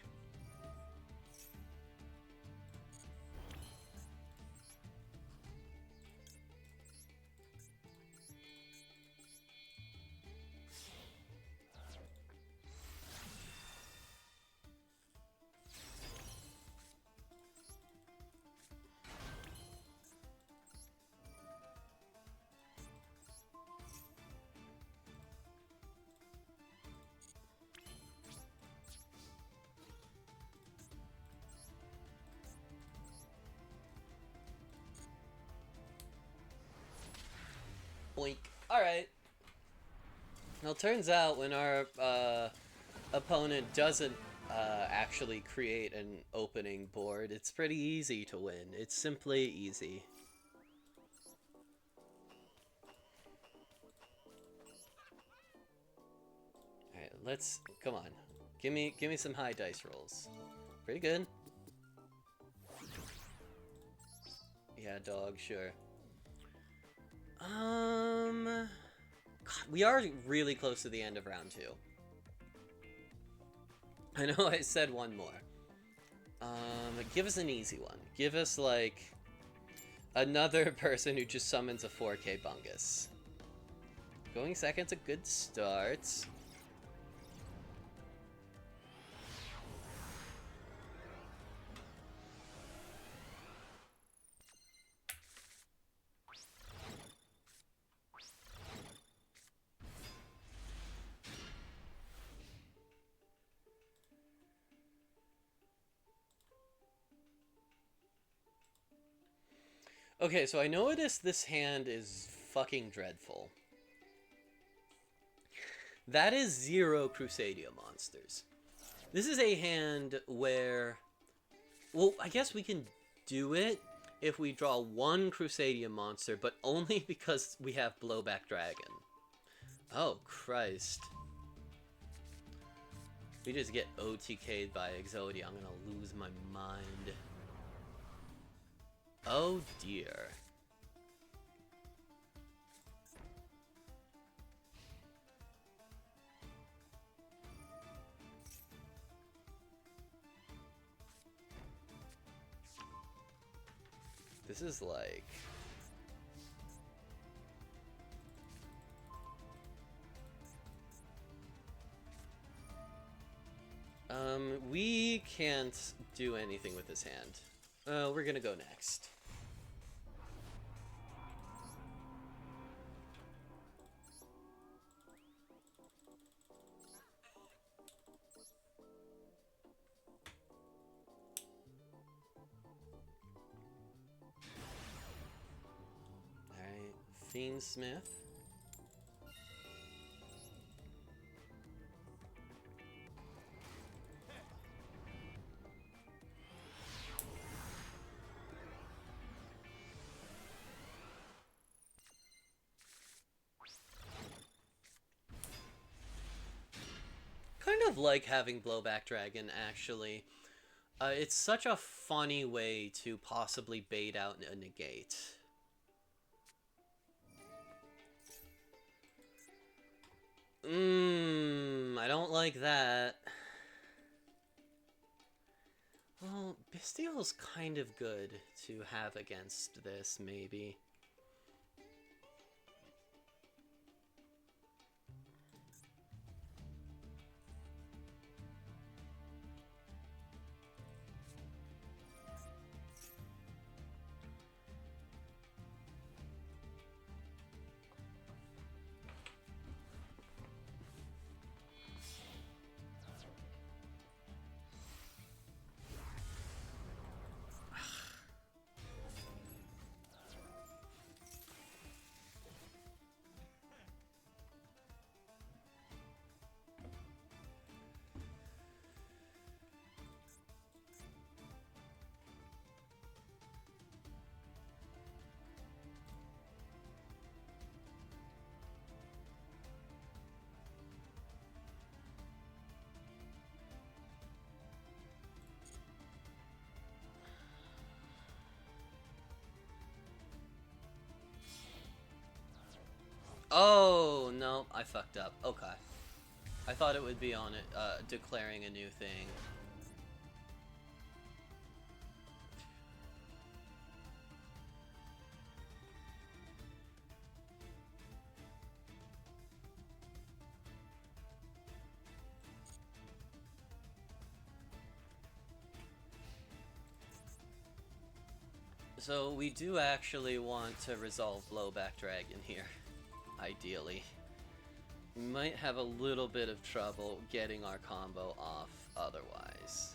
Boink. Alright. Well, turns out when our opponent doesn't actually create an opening board, it's pretty easy to win. It's simply easy. Alright, let's... Come on. Give me some high dice rolls. Pretty good. Yeah, dog, sure. God, we are really close to the end of round 2. I know I said one more. Give us an easy one. Give us, like, another person who just summons a 4K Bungus. Going second's a good start. Okay, so I noticed this hand is fucking dreadful. That is 0 Crusadia monsters. This is a hand where... Well, I guess we can do it if we draw 1 Crusadia monster, but only because we have Blowback Dragon. Oh, Christ. We just get OTK'd by Exodia, I'm gonna lose my mind. Oh dear. This is like... we can't do anything with this hand. We're gonna go next. Alright, Fiendsmith. Kind of like having Blowback Dragon, actually. It's such a funny way to possibly bait out a negate. I don't like that. Well, Bestial's kind of good to have against this, maybe. Oh, no, I fucked up. Okay. I thought it would be on it, declaring a new thing. So we do actually want to resolve Blowback Dragon here, ideally. We might have a little bit of trouble getting our combo off otherwise.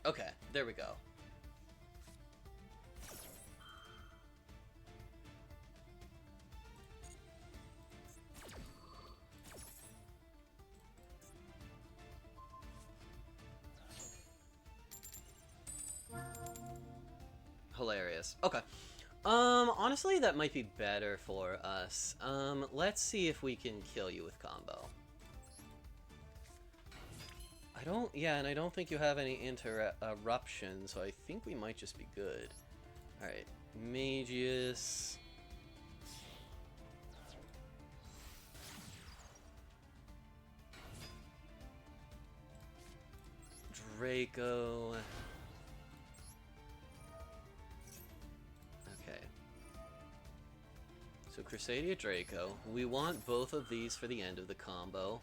Okay, there we go. Hilarious. Okay. Honestly, that might be better for us. Let's see if we can kill you with combo. Yeah, and I don't think you have any interruption, so I think we might just be good. Alright, Magius. Draco. Okay. So Crusadia Draco. We want both of these for the end of the combo.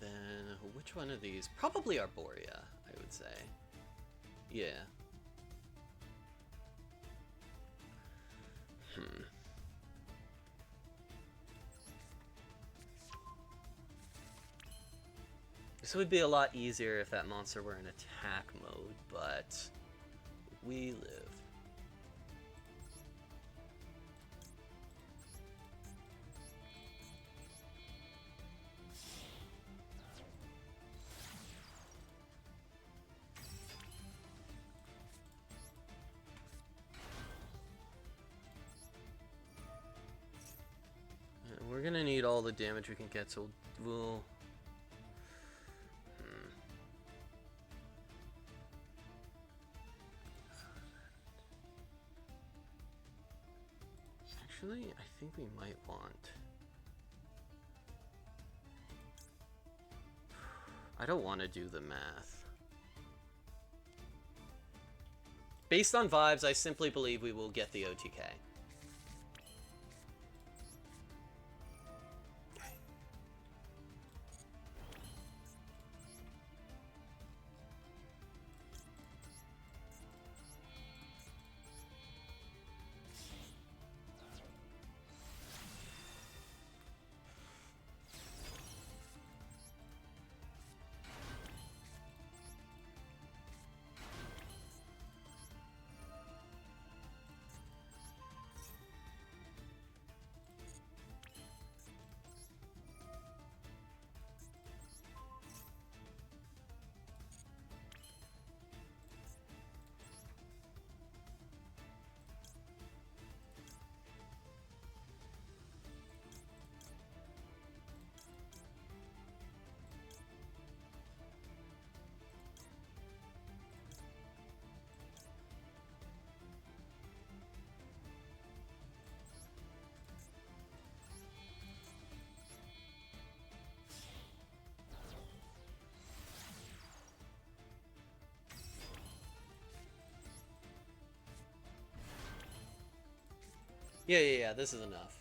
And then, which one of these? Probably Arborea, I would say. Yeah. This would be a lot easier if that monster were in attack mode, but we live. We're gonna need all the damage we can get, so we'll... Actually, I think we might want... I don't want to do the math. Based on vibes, I simply believe we will get the OTK. Yeah, this is enough.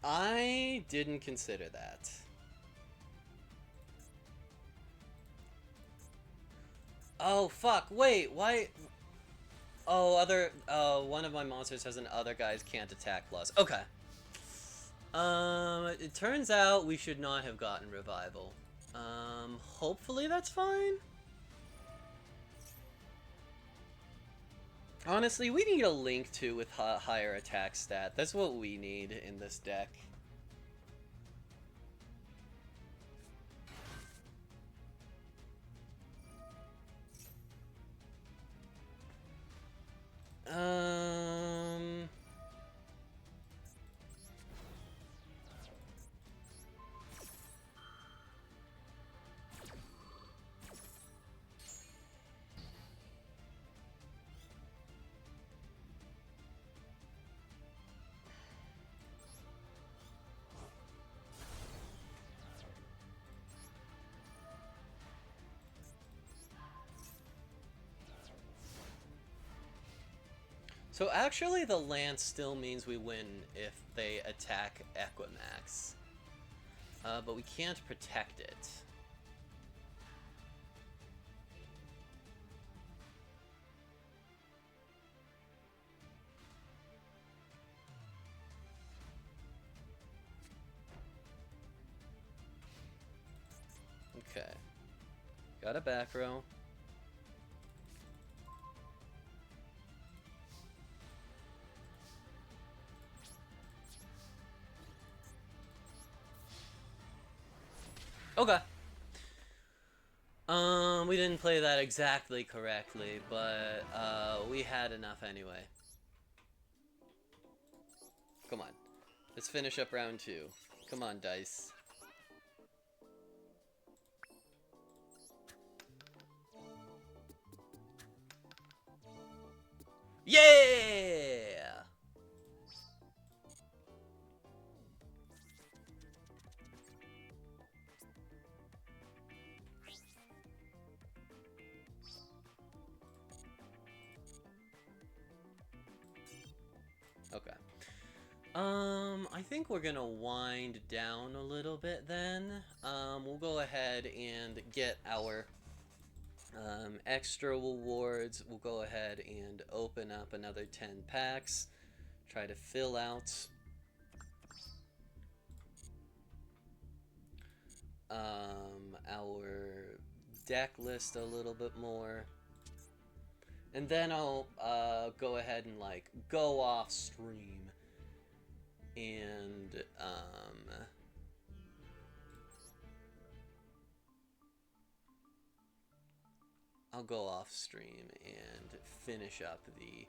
I didn't consider that. Oh, fuck. Wait, why? Oh, one of my monsters has an other guys can't attack plus. Okay. It turns out we should not have gotten revival. Hopefully that's fine. Honestly, we need a Link 2 with higher attack stat. That's what we need in this deck. Um... So actually the Lance still means we win if they attack Equimax. But we can't protect it. Okay. Got a back row. Okay. We didn't play that exactly correctly, but we had enough anyway. Come on. Let's finish up round 2. Come on, dice. Yeah! Okay. I think we're gonna wind down a little bit then. We'll go ahead and get our extra rewards. We'll go ahead and open up another 10 packs. Try to fill out our deck list a little bit more. And then I'll go ahead and like go off stream and I'll go off stream and finish up the.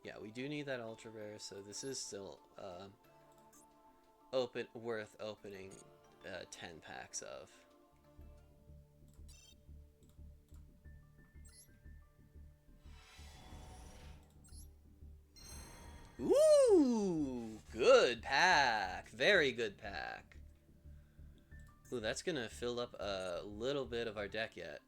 Yeah, we do need that ultra rare, so this is still worth opening 10 packs of. Ooh, good pack. Very good pack. Ooh, that's gonna fill up a little bit of our deck yet.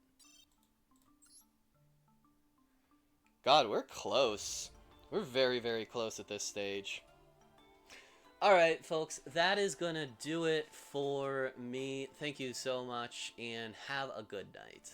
God, we're close. We're very, very close at this stage. Alright, folks, that is gonna do it for me. Thank you so much, and have a good night.